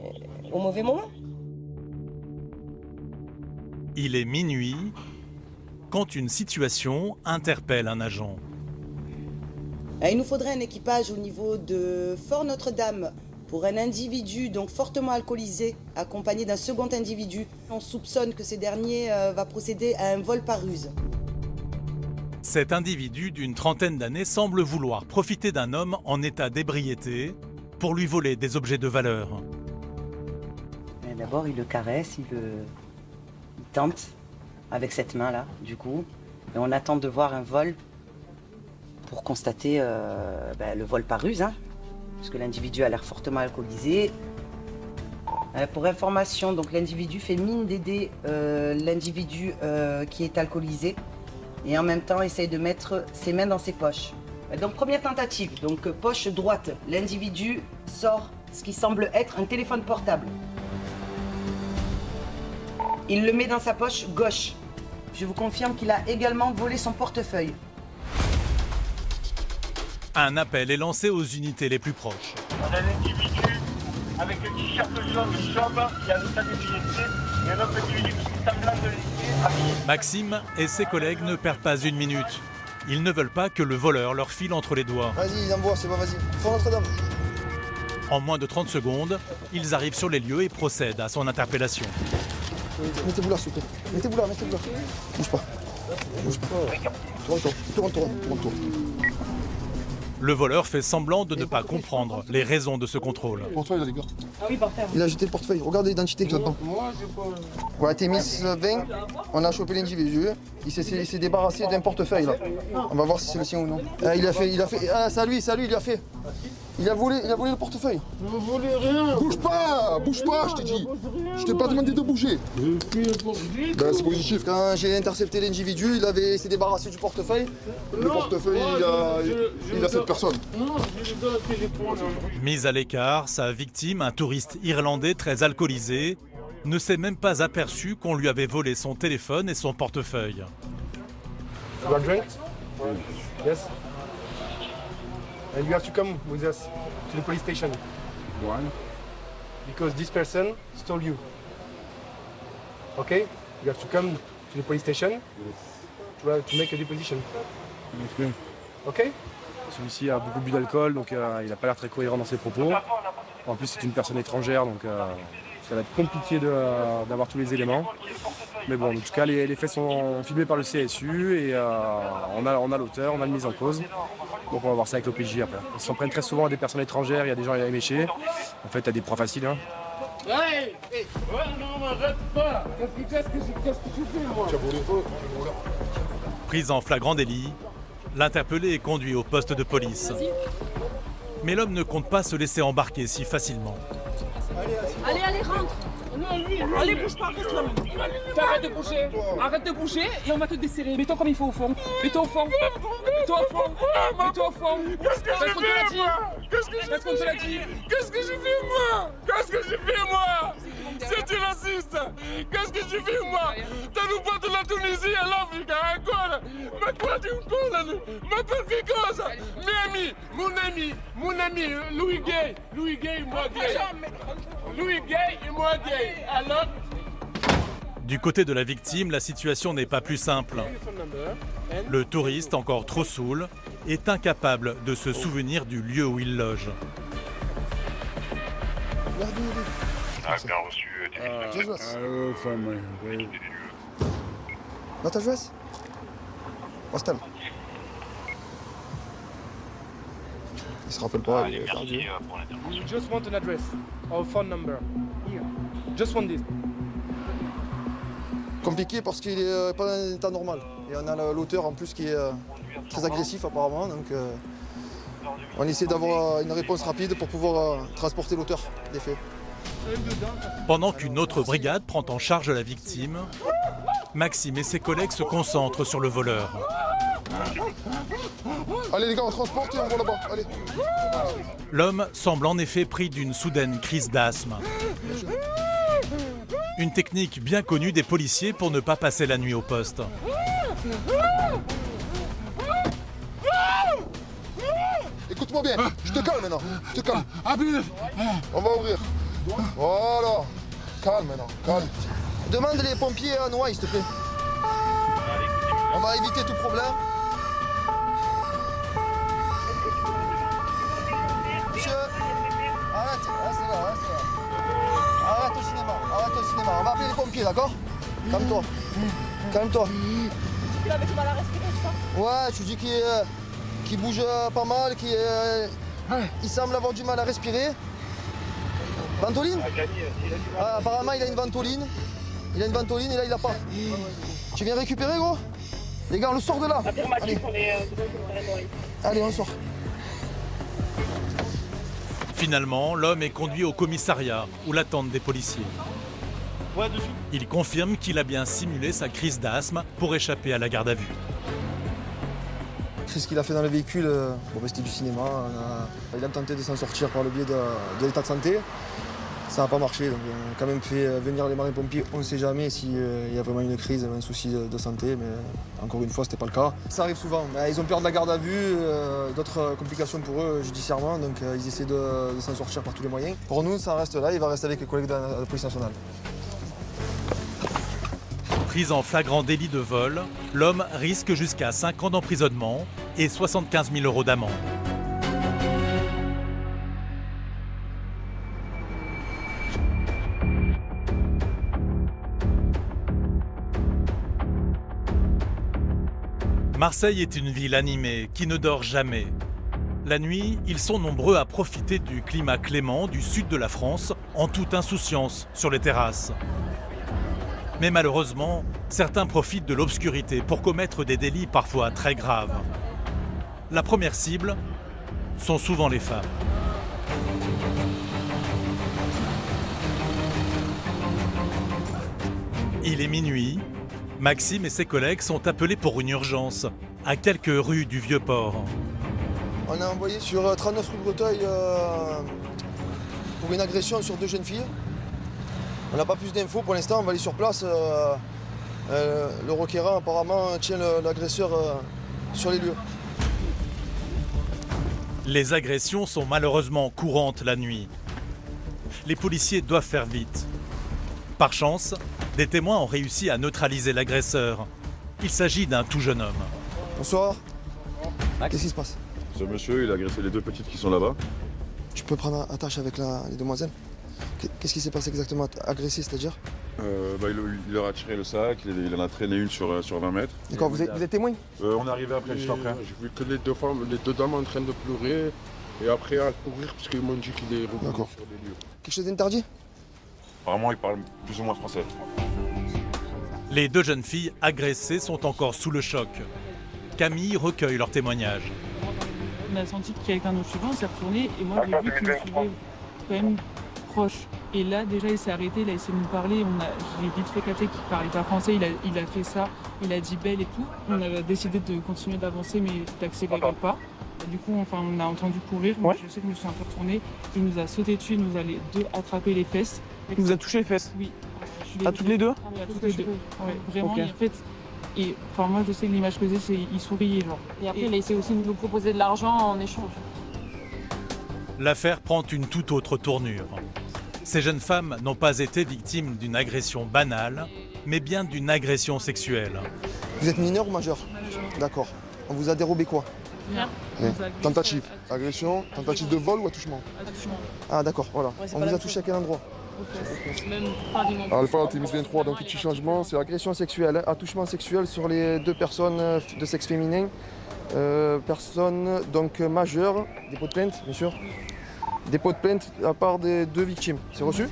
au mauvais moment. Il est minuit quand une situation interpelle un agent. Il nous faudrait un équipage au niveau de Fort Notre-Dame pour un individu donc fortement alcoolisé, accompagné d'un second individu. On soupçonne que ce dernier va procéder à un vol par ruse. Cet individu d'une trentaine d'années semble vouloir profiter d'un homme en état d'ébriété pour lui voler des objets de valeur. D'abord, il le caresse, il tente avec cette main-là, du coup. Et on attend de voir un vol pour constater le vol par ruse, parce que l'individu a l'air fortement alcoolisé. Pour information, donc l'individu fait mine d'aider l'individu qui est alcoolisé et en même temps essaye de mettre ses mains dans ses poches. Donc première tentative, donc poche droite, l'individu sort ce qui semble être un téléphone portable. Il le met dans sa poche gauche. Je vous confirme qu'il a également volé son portefeuille. Un appel est lancé aux unités les plus proches. On a un individu avec un t-shirt jaune de chambre, il y a un état d'ébriété, et un autre individu qui fait semblant de laisser. Maxime et ses collègues ne perdent pas une minute. Ils ne veulent pas que le voleur leur file entre les doigts. Vas-y, envoie, c'est bon, vas-y. Fort Notre-Dame. En moins de 30 secondes, ils arrivent sur les lieux et procèdent à son interpellation. Mettez-vous là, s'il vous plaît. Mettez-vous là. Bouge pas. Tourne. Le voleur fait semblant de ne pas comprendre les raisons de ce contrôle. Portefeuille là, les gars. Ah oui, portefeuille. Il a jeté le portefeuille. Regarde l'identité qu'il y a dedans. Voilà, t'es mis 20. On a chopé l'individu. Il s'est débarrassé d'un portefeuille là. On va voir si c'est le sien ou non. Il a fait. Ah, c'est à lui, il a fait. Il a volé le portefeuille. Je ne volais rien. Bouge pas, je t'ai dit. Je t'ai pas demandé de bouger. C'est positif. Quand j'ai intercepté l'individu, il s'est débarrassé du portefeuille. Le portefeuille, il a cette personne. Non, je lui donne le téléphone. Mise à l'écart, sa victime, un touriste irlandais très alcoolisé, ne s'est même pas aperçu qu'on lui avait volé son téléphone et son portefeuille. You want drink? Yes. And you have to come with us to the police station. Why? Because this person stole you. Okay? You have to come to the police station to make a deposition. Okay? Celui-ci a beaucoup bu d'alcool, donc il n'a pas l'air très cohérent dans ses propos. En plus, c'est une personne étrangère, donc Ça va être compliqué d'avoir tous les éléments. Mais bon, en tout cas, les faits sont filmés par le CSU et on a l'auteur, on a une mise en cause. Donc on va voir ça avec l'OPJ après. Ils s'en prennent très souvent à des personnes étrangères, il y a des gens éméchés. En fait, il y a des proies faciles. Hein. Ouais, non, m'arrête pas. Qu'est-ce que tu fais, moi? Pris en flagrant délit, l'interpellé est conduit au poste de police. Mais l'homme ne compte pas se laisser embarquer si facilement. Allez, rentre. Allez, bouge pas, reste là. Arrête de bouger et on va te desserrer. Mets-toi comme il faut au fond. Mets-toi au fond. Mets-toi au fond. Mets-toi au fond. Qu'est-ce que j'ai fait, moi? Qu'est-ce que j'ai fait, moi? Qu'est-ce que j'ai fait, moi? C'est du raciste. Qu'est-ce que j'ai fait, moi? T'as nous pas de la Tunisie à l'Afrique, encore. Mais quoi tu me parles? Mais pour quelle cause? Mon ami, Louis Gay, moi gay. Louis Gay et moi gay. Alors? Du côté de la victime, la situation n'est pas plus simple. Le touriste, encore trop saoul, est incapable de se souvenir du lieu où il loge. Bien reçu, Not address? Hostel. Il se rappelle pas, il est perdu. We just want an address or a phone number. Here. Just want this. Compliqué parce qu'il est pas dans un état normal. Et on a l'auteur en plus qui est très agressif apparemment. Donc on essaie d'avoir une réponse rapide pour pouvoir transporter l'auteur des faits. Pendant qu'une autre brigade prend en charge la victime, Maxime et ses collègues se concentrent sur le voleur. Allez les gars, on transporte et on va là-bas. Allez. L'homme semble en effet pris d'une soudaine crise d'asthme. Une technique bien connue des policiers pour ne pas passer la nuit au poste. Écoute-moi bien, je te calme maintenant. Je te calme. On va ouvrir. Voilà. Calme maintenant, calme. Demande les pompiers à Noailles, s'il te plaît. On va éviter tout problème. Monsieur, arrête, reste là. Arrête au cinéma, on va appeler les pompiers, d'accord? Calme-toi. Calme-toi. Il avait du mal à respirer, ça? Ouais, tu dis qu'il bouge pas mal, il semble avoir du mal à respirer. Ventoline? Ah, apparemment, il a une ventoline. Il a une ventoline et là, il l'a pas. Tu viens récupérer, gros? Les gars, on le sort de là. Allez, on le sort. Finalement, l'homme est conduit au commissariat où l'attendent des policiers. Il confirme qu'il a bien simulé sa crise d'asthme pour échapper à la garde à vue. La crise qu'il a fait dans le véhicule, c'était du cinéma. Il a tenté de s'en sortir par le biais de l'état de santé. Ça n'a pas marché, donc on a quand même fait venir les marins-pompiers. On ne sait jamais s'il y a vraiment une crise, un souci de santé, mais encore une fois, ce n'était pas le cas. Ça arrive souvent. Ils ont peur de la garde à vue, d'autres complications pour eux judiciairement, donc ils essaient de s'en sortir par tous les moyens. Pour nous, ça reste là, il va rester avec les collègues de la police nationale. Pris en flagrant délit de vol, l'homme risque jusqu'à 5 ans d'emprisonnement et 75 000 € d'amende. Marseille est une ville animée qui ne dort jamais. La nuit, ils sont nombreux à profiter du climat clément du sud de la France en toute insouciance sur les terrasses. Mais malheureusement, certains profitent de l'obscurité pour commettre des délits parfois très graves. La première cible sont souvent les femmes. Il est minuit. Maxime et ses collègues sont appelés pour une urgence, à quelques rues du Vieux-Port. On a envoyé sur 39 rue Breteuil pour une agression sur 2 jeunes filles. On n'a pas plus d'infos pour l'instant, on va aller sur place. Le requérant apparemment tient l'agresseur sur les lieux. Les agressions sont malheureusement courantes la nuit. Les policiers doivent faire vite. Par chance, des témoins ont réussi à neutraliser l'agresseur. Il s'agit d'un tout jeune homme. Bonsoir. Qu'est-ce qui se passe? Ce monsieur, il a agressé les 2 petites qui sont là-bas. Tu peux prendre attache avec les demoiselles? Qu'est-ce qui s'est passé exactement? Agressé, c'est-à-dire? Il leur a tiré le sac, il en a traîné une sur 20 mètres. D'accord, vous êtes témoin? On est arrivé après, juste après. J'ai vu que les deux dames en train de pleurer et après à courir parce qu'ils m'ont dit qu'il est revenu sur les lieux. Quelque chose d'interdit? Apparemment, ils parlent plus ou moins français. Les 2 jeunes filles agressées sont encore sous le choc. Camille recueille leur témoignage. On a senti que quelqu'un nous suivait, on s'est retourné et moi j'ai vu qu'il nous suivait quand même proche. Et là déjà il s'est arrêté, il a essayé de nous parler, j'ai vite fait capter qu'il parlait pas français, il a fait ça, il a dit belle et tout. On a décidé de continuer d'avancer mais d'accélérer pas. Et du coup on a entendu courir, moi je sais que je me suis un peu retournée, il nous a sauté dessus, il nous a les deux attrapé les fesses. Il vous a touché les fesses? Oui. À toutes les deux? Oui, à toutes les deux. Ouais, vraiment, Okay. et en fait, moi je sais que l'image que j'ai c'est il souriait genre. Et après il a essayé aussi de nous proposer de l'argent en échange. L'affaire prend une toute autre tournure. Ces jeunes femmes n'ont pas été victimes d'une agression banale, mais bien d'une agression sexuelle. Vous êtes mineur ou majeur? D'accord. On vous a dérobé quoi? Rien. Tentative. Agression, tentative de vol ou attouchement? Attouchement. Ah d'accord, voilà. Ouais, on vous a touché à quel endroit? Même pas du Alpha Artemis 23, donc petit changement, c'est agression sexuelle, attouchement sexuel sur les 2 personnes de sexe féminin. Personnes donc majeures, dépôt de plainte, bien sûr. Dépôt de plainte à part des 2 victimes, c'est reçu?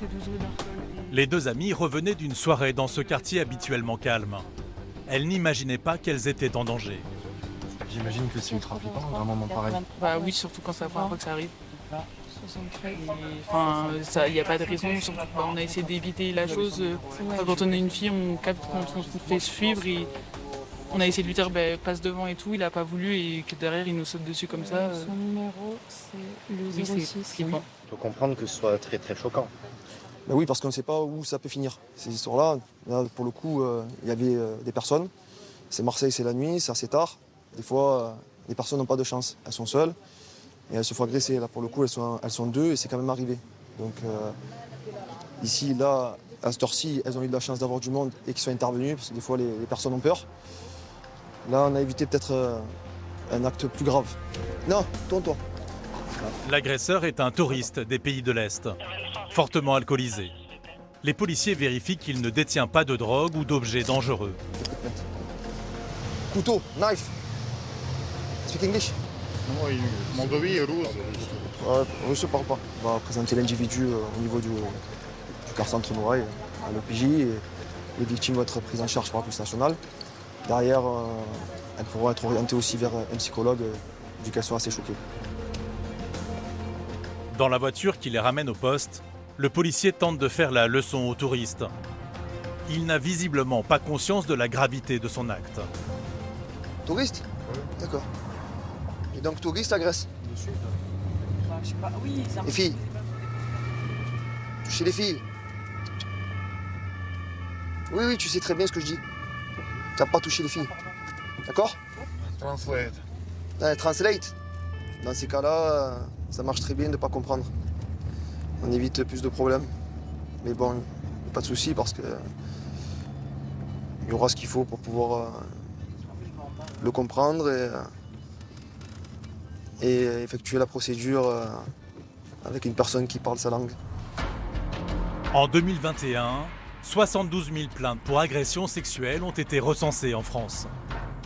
Les 2 amies revenaient d'une soirée dans ce quartier habituellement calme. Elles n'imaginaient pas qu'elles étaient en danger. J'imagine que c'est ultra flippant, un moment pareil. Bah oui, surtout quand c'est la première fois que ça arrive. Enfin, il n'y a pas de raison, surtout on a essayé d'éviter la chose. Quand on est une fille, on capte quand on se fait suivre et on a essayé de lui dire passe devant et tout, il n'a pas voulu et que derrière il nous saute dessus comme ça. Son numéro c'est le 06. Oui. On peut comprendre que ce soit très très choquant. Ben oui, parce qu'on ne sait pas où ça peut finir. Ces histoires-là, là, pour le coup, il y avait des personnes. C'est Marseille, c'est la nuit, c'est assez tard. Des fois, les personnes n'ont pas de chance, elles sont seules. Et elles se font agresser. Là, pour le coup, elles sont 2 et c'est quand même arrivé. Donc ici, là, à cette heure-ci, elles ont eu de la chance d'avoir du monde et qu'ils soient intervenus, parce que des fois, les personnes ont peur. Là, on a évité peut-être un acte plus grave. Non, toi. L'agresseur est un touriste des pays de l'Est, fortement alcoolisé. Les policiers vérifient qu'il ne détient pas de drogue ou d'objets dangereux. Couteau, knife. Speak English? Non, Moldavie et russe. Russe ne parle pas. On va présenter l'individu au niveau du quart centre Noailles, à l'OPJ. Et les victimes vont être prises en charge par la police nationale. Derrière, elles pourront être orientées aussi vers un psychologue, vu qu'elles sont assez choquées. Dans la voiture qui les ramène au poste, le policier tente de faire la leçon aux touristes. Il n'a visiblement pas conscience de la gravité de son acte. Touriste? D'accord. Et donc touriste agresse? Je sais pas, oui, les filles. Toucher les filles. Oui, tu sais très bien ce que je dis. Tu n'as pas touché les filles. D'accord? Translate. Translate. Dans ces cas-là, ça marche très bien de ne pas comprendre. On évite plus de problèmes. Mais bon, pas de souci parce que il y aura ce qu'il faut pour pouvoir le comprendre et effectuer la procédure avec une personne qui parle sa langue. En 2021, 72 000 plaintes pour agressions sexuelles ont été recensées en France.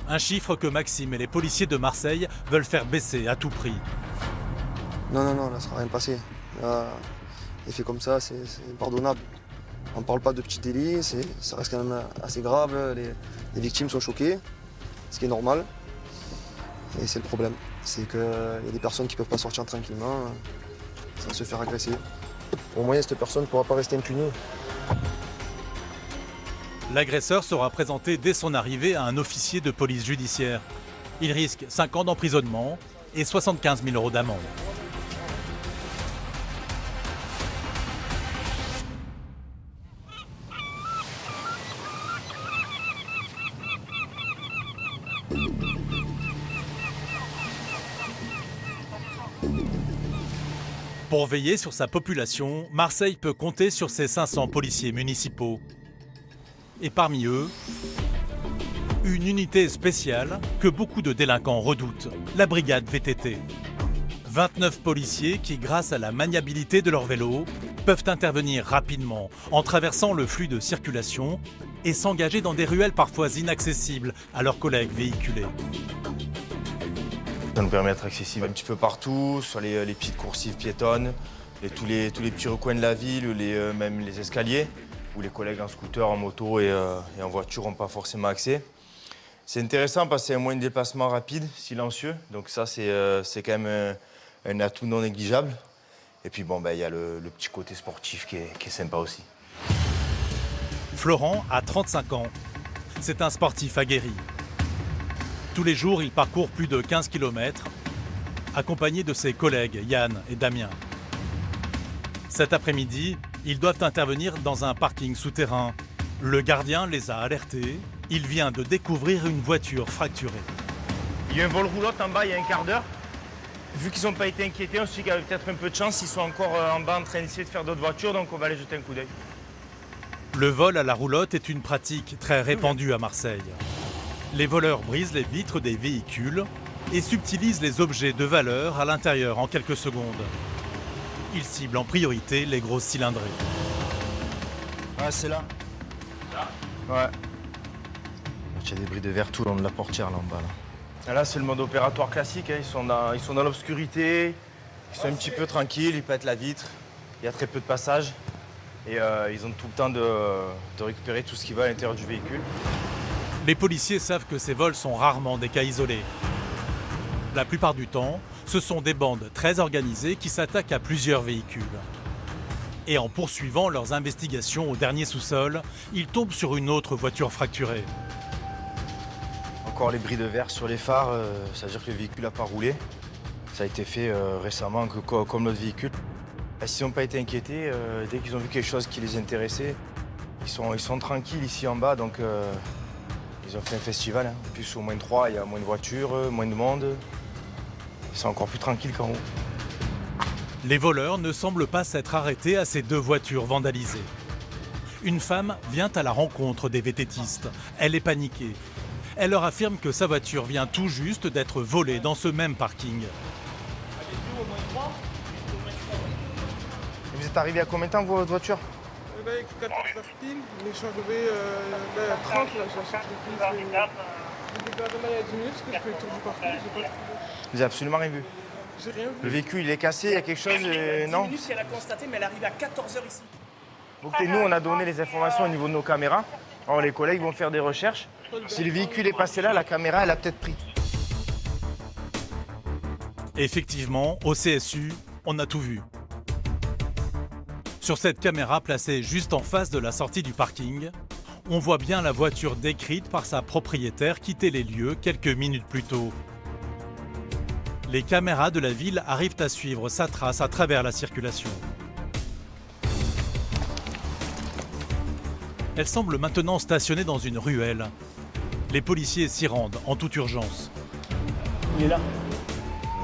Un chiffre que Maxime et les policiers de Marseille veulent faire baisser à tout prix. Non, là, ça ne sera rien passé. Là, les faits comme ça, c'est impardonnable. On ne parle pas de petits délits, ça reste quand même assez grave. Les victimes sont choquées, ce qui est normal. Et c'est le problème. C'est qu'il y a des personnes qui ne peuvent pas sortir tranquillement sans se faire agresser. Au moins, cette personne ne pourra pas rester impunie. L'agresseur sera présenté dès son arrivée à un officier de police judiciaire. Il risque 5 ans d'emprisonnement et 75 000 € d'amende. Pour veiller sur sa population, Marseille peut compter sur ses 500 policiers municipaux. Et parmi eux, une unité spéciale que beaucoup de délinquants redoutent, la brigade VTT. 29 policiers qui, grâce à la maniabilité de leur vélo, peuvent intervenir rapidement en traversant le flux de circulation et s'engager dans des ruelles parfois inaccessibles à leurs collègues véhiculés. Ça nous permet d'être accessible un petit peu partout, sur les petites coursives piétonnes, tous les petits recoins de la ville, même les escaliers, où les collègues en scooter, en moto et en voiture n'ont pas forcément accès. C'est intéressant parce que c'est un moyen de déplacement rapide, silencieux, donc ça c'est quand même un atout non négligeable. Et puis bon, y a le petit côté sportif qui est sympa aussi. Florent a 35 ans. C'est un sportif aguerri. Tous les jours, il parcourt plus de 15 km, accompagné de ses collègues Yann et Damien. Cet après-midi, ils doivent intervenir dans un parking souterrain. Le gardien les a alertés. Il vient de découvrir une voiture fracturée. Il y a un vol roulotte en bas il y a un quart d'heure. Vu qu'ils n'ont pas été inquiétés, on se dit qu'il y avait peut-être un peu de chance. Ils sont encore en bas en train d'essayer de faire d'autres voitures, donc on va aller jeter un coup d'œil. Le vol à la roulotte est une pratique très répandue à Marseille. Les voleurs brisent les vitres des véhicules et subtilisent les objets de valeur à l'intérieur en quelques secondes. Ils ciblent en priorité les grosses cylindrées. Ah, c'est là. Ouais. Il y a des bris de verre tout le long de la portière là en bas. Là, c'est le mode opératoire classique. Ils sont dans l'obscurité, ils sont un petit peu tranquilles, ils pètent la vitre, il y a très peu de passages. Et ils ont tout le temps de récupérer tout ce qui va à l'intérieur du véhicule. Les policiers savent que ces vols sont rarement des cas isolés. La plupart du temps, ce sont des bandes très organisées qui s'attaquent à plusieurs véhicules. Et en poursuivant leurs investigations au dernier sous-sol, ils tombent sur une autre voiture fracturée. Encore les bris de verre sur les phares, ça veut dire que le véhicule n'a pas roulé. Ça a été fait récemment comme notre véhicule. S'ils n'ont pas été inquiétés, dès qu'ils ont vu quelque chose qui les intéressait, ils sont tranquilles ici en bas, donc ils ont fait un festival. En plus, au -3, il y a moins de voitures, moins de monde. Ils sont encore plus tranquilles qu'en haut. Les voleurs ne semblent pas s'être arrêtés à ces deux voitures vandalisées. Une femme vient à la rencontre des VTTistes. Elle est paniquée. Elle leur affirme que sa voiture vient tout juste d'être volée dans ce même parking. Vous êtes arrivé à combien de temps, votre voiture? 14 mais je suis arrivé à 30, là, j'ai cherché depuis. J'ai débarré il y a 10 minutes parce que je fais le tour du parking, j'ai pas trouvé. Vous n'avez absolument rien vu? J'ai rien vu. Le véhicule, il est cassé, il y a quelque chose, non? 10 minutes qu'elle a constaté, mais elle arrive à 14h ici. Donc nous, on a donné les informations au niveau de nos caméras. Alors les collègues vont faire des recherches. Si le véhicule est passé là, la caméra, elle a peut-être pris. Effectivement, au CSU, on a tout vu. Sur cette caméra placée juste en face de la sortie du parking, on voit bien la voiture décrite par sa propriétaire quitter les lieux quelques minutes plus tôt. Les caméras de la ville arrivent à suivre sa trace à travers la circulation. Elle semble maintenant stationnée dans une ruelle. Les policiers s'y rendent en toute urgence. Il est là.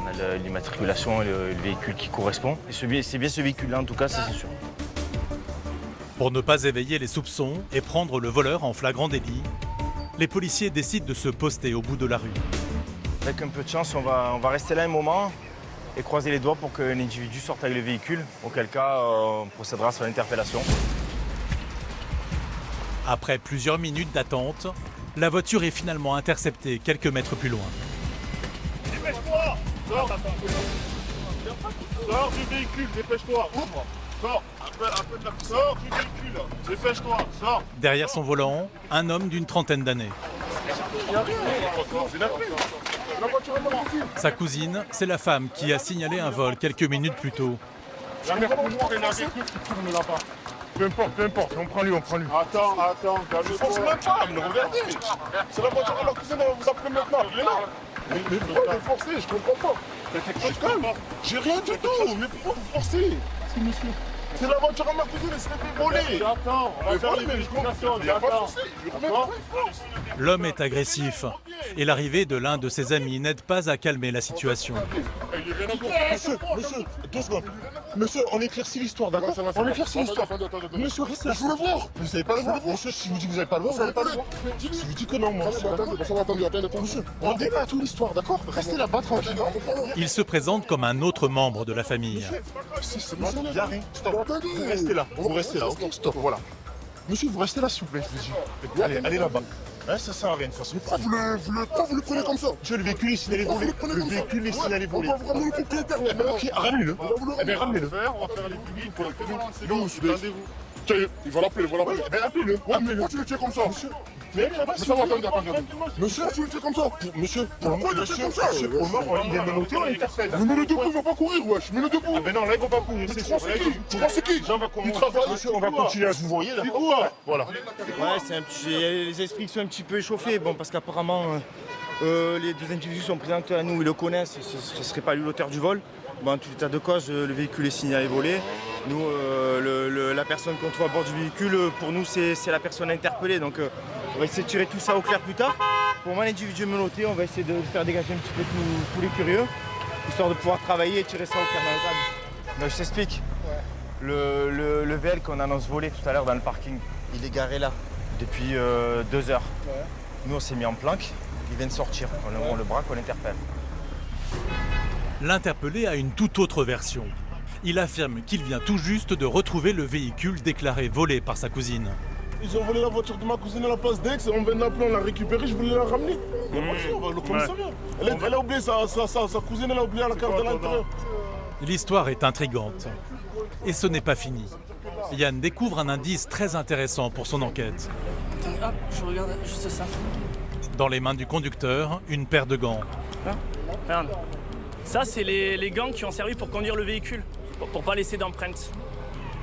On a l'immatriculation et le véhicule qui correspond. Et c'est bien ce véhicule-là, en tout cas, ça c'est sûr. Pour ne pas éveiller les soupçons et prendre le voleur en flagrant délit, les policiers décident de se poster au bout de la rue. Avec un peu de chance, on va rester là un moment et croiser les doigts pour qu'un individu sorte avec le véhicule, auquel cas on procédera sur l'interpellation. Après plusieurs minutes d'attente, la voiture est finalement interceptée quelques mètres plus loin. Dépêche-toi! Sors du véhicule, dépêche-toi! Ouvre! Sors! Sors du véhicule! Dépêche-toi! Sors! Derrière son volant, un homme d'une trentaine d'années. Sa cousine, c'est la femme qui a signalé un vol quelques minutes plus tôt. La mère pour moi, il a véhicule qui tourne là-bas. Peu importe, on prend lui. Attends, calme-toi. Je force même pas, mais regardez. C'est la voiture à la cousine, on va vous appeler maintenant. Il est là. Mais pourquoi vous forcez? Je comprends pas. J'ai rien du tout, mais pourquoi vous forcez? C'est monsieur. C'est la voiture à ma cousine, elle s'est fait voler. Attends, on va faire les vérifications. Il n'y a pas de souci. L'homme est agressif et l'arrivée de l'un de ses amis n'aide pas à calmer la situation. Il est bien Monsieur, 2 secondes. Monsieur, on éclaircit l'histoire, d'accord? On éclaircit l'histoire. Monsieur, restez là, je veux le voir. Vous savez pas le voir? Monsieur, si vous dites que vous n'avez pas le voir, vous n'avez pas le voir. Si vous dites que non, moi. Attendez. Monsieur, on débat toute l'histoire, d'accord? Restez là-bas, tranquille. Il se présente comme un autre membre de la famille. Stop. Vous restez là. Vous restez là, ok? Stop, voilà. Monsieur, vous restez là, s'il vous plaît, je vous dis. Allez là-bas. Hein, ça sert à rien de faire ça. Pourquoi vous le prenez comme ça? Monsieur, le véhicule est signalé volé. Le véhicule est signalé volé. On va vous ramener le propriétaire. Ok, ramenez-le. Eh bien, ramenez-le. On va faire les publics pour le public. Non, rendez-vous. Tiens, il va l'appeler, Eh bien, appelez-le. Pourquoi tu le tiens comme ça? Monsieur. Mais ça va, attendez. Monsieur, tu le tiens comme ça? Monsieur, pourquoi il le tient comme ça? Il est menotté, on l'interpelle. Le menotté, il va pas courir, wesh. Mets-le debout. Ah ben non, là, il va pas courir. C'est sûr. Tu crois c'est qui? Il travaille, monsieur, on va continuer à se vous voyez, d'accord? Voilà. Ouais, les esprits sont un petit peu échauffés, bon, parce qu'apparemment, les 2 individus sont présentés à nous, ils le connaissent, ce ne serait pas lui l'auteur du vol. Bon, en tout état de cause, le véhicule est signalé volé. Nous, la personne qu'on trouve à bord du véhicule, pour nous, c'est la personne interpellée. Donc, on va essayer de tirer tout ça au clair plus tard. Pour moi, l'individu menotté, on va essayer de faire dégager un petit peu tous les curieux, histoire de pouvoir travailler et tirer ça au clair dans le cadre. Donc, je t'explique. Le VL qu'on annonce volé tout à l'heure dans le parking, il est garé là depuis 2 heures. Nous, on s'est mis en planque. Il vient de sortir. On le braque, on l'interpelle. L'interpellé a une toute autre version. Il affirme qu'il vient tout juste de retrouver le véhicule déclaré volé par sa cousine. Ils ont volé la voiture de ma cousine à la place d'Aix, on vient d'appeler, on l'a récupérée, je voulais la ramener. Le commissariat. Elle a oublié sa cousine, elle a oublié la carte de l'intérieur. L'histoire est intrigante. Et ce n'est pas fini. Yann découvre un indice très intéressant pour son enquête. Hop, je regarde juste ça. Dans les mains du conducteur, une paire de gants. Regarde. Ça, c'est les gants qui ont servi pour conduire le véhicule, pour pas laisser d'empreintes.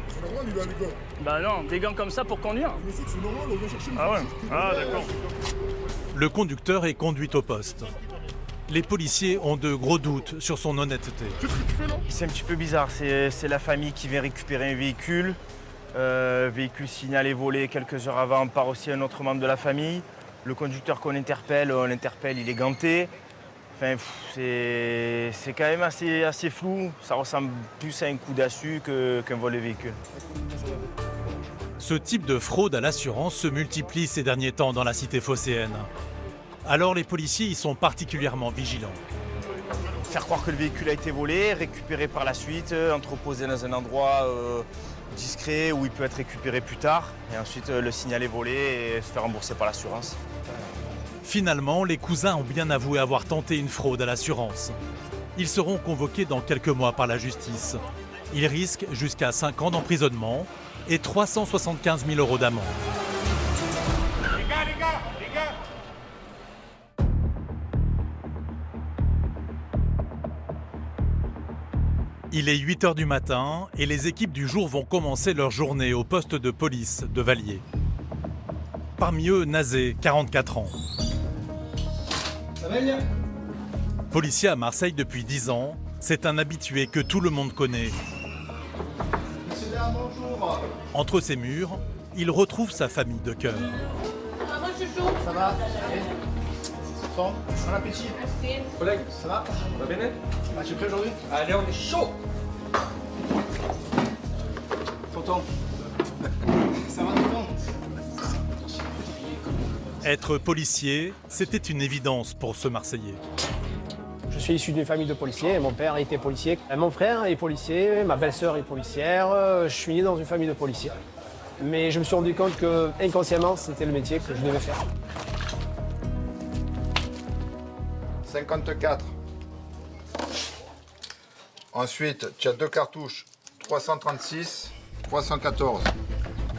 C'est normal, il a les gants. Bah non, des gants comme ça pour conduire. Mais c'est normal, on vient chercher. Ah ouais. Ah d'accord. Le conducteur est conduit au poste. Les policiers ont de gros doutes sur son honnêteté. C'est un petit peu bizarre, c'est la famille qui vient récupérer un véhicule. Véhicule signalé volé quelques heures avant par aussi un autre membre de la famille. Le conducteur qu'on interpelle, on l'interpelle, il est ganté. Enfin, c'est quand même assez flou. Ça ressemble plus à un coup d'assu qu'un vol de véhicule. Ce type de fraude à l'assurance se multiplie ces derniers temps dans la cité phocéenne. Alors les policiers y sont particulièrement vigilants. Faire croire que le véhicule a été volé, récupéré par la suite, entreposé dans un endroit discret où il peut être récupéré plus tard, et ensuite le signaler volé et se faire rembourser par l'assurance. Finalement, les cousins ont bien avoué avoir tenté une fraude à l'assurance. Ils seront convoqués dans quelques mois par la justice. Ils risquent jusqu'à 5 ans d'emprisonnement et 375 000 € d'amende. Les gars. Il est 8 h du matin et les équipes du jour vont commencer leur journée au poste de police de Valliers. Parmi eux, Nazé, 44 ans. Policier à Marseille depuis 10 ans, c'est un habitué que tout le monde connaît. Entre ses murs, il retrouve sa famille de cœur. Ça va? Bon appétit. Collègue, ça va? Ça va bien? Tu es prêt aujourd'hui? Allez, on est chaud. Tonton. Ça va, tonton? Être policier, c'était une évidence pour ce Marseillais. Je suis issu d'une famille de policiers, mon père était policier, mon frère est policier, ma belle-sœur est policière, je suis né dans une famille de policiers. Mais je me suis rendu compte que, inconsciemment, c'était le métier que je devais faire. 54. Ensuite, tu as 2 cartouches, 336, 314.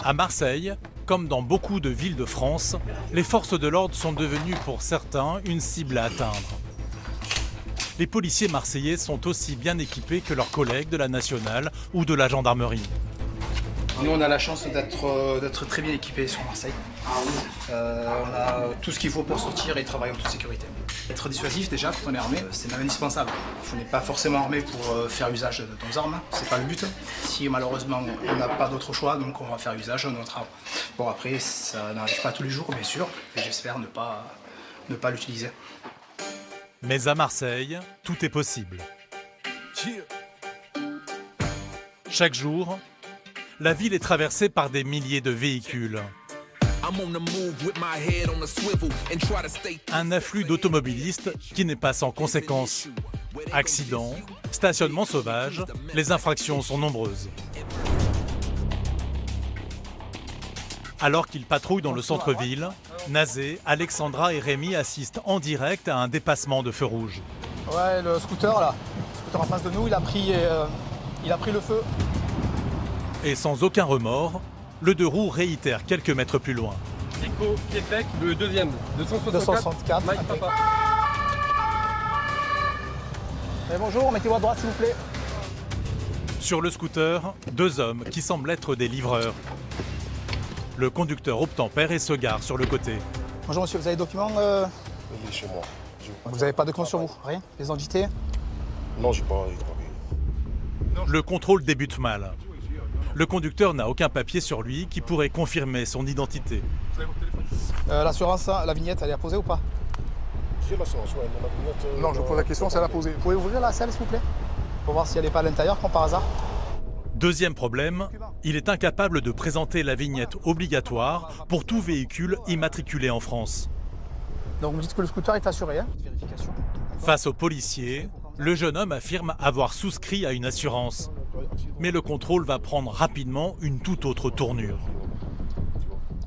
À Marseille, comme dans beaucoup de villes de France, les forces de l'ordre sont devenues pour certains une cible à atteindre. Les policiers marseillais sont aussi bien équipés que leurs collègues de la nationale ou de la gendarmerie. Nous, on a la chance d'être très bien équipés sur Marseille. On a tout ce qu'il faut pour sortir et travailler en toute sécurité. Être dissuasif déjà quand on est armé, c'est même indispensable. On n'est pas forcément armé pour faire usage de nos armes, c'est pas le but. Si malheureusement on n'a pas d'autre choix, donc on va faire usage de notre arme. Bon après, ça n'arrive pas tous les jours bien sûr, mais j'espère ne pas l'utiliser. Mais à Marseille, tout est possible. Chaque jour, la ville est traversée par des milliers de véhicules. Un afflux d'automobilistes qui n'est pas sans conséquences. Accidents, stationnements sauvages, les infractions sont nombreuses. Alors qu'ils patrouillent dans le centre-ville, Nazé, Alexandra et Rémi assistent en direct à un dépassement de feu rouge. Ouais, le scooter là, le scooter en face de nous, il a pris le feu. Et sans aucun remords, le deux roues réitère quelques mètres plus loin. Éco Québec, le deuxième, 264. Mike Papa. Bonjour, mettez-vous à droite s'il vous plaît. Sur le scooter, deux hommes qui semblent être des livreurs. Le conducteur obtempère et se gare sur le côté. Bonjour monsieur, vous avez des documents Il est chez moi. Vous n'avez pas de compte sur vous? Rien? Les identités? Non, j'ai pas envie de travailler. Le contrôle débute mal. Le conducteur n'a aucun papier sur lui qui pourrait confirmer son identité. L'assurance, la vignette, elle est apposée ou pas? J'ai l'assurance, ouais, mais la vignette... Non, je pose la question, c'est elle apposée. Vous pouvez ouvrir la selle s'il vous plaît? Pour voir si elle n'est pas à l'intérieur, comme par hasard. Deuxième problème, il est incapable de présenter la vignette obligatoire pour tout véhicule immatriculé en France. Donc vous dites que le scooter est assuré, hein? Vérification. Face aux policiers, le jeune homme affirme avoir souscrit à une assurance. Mais le contrôle va prendre rapidement une toute autre tournure.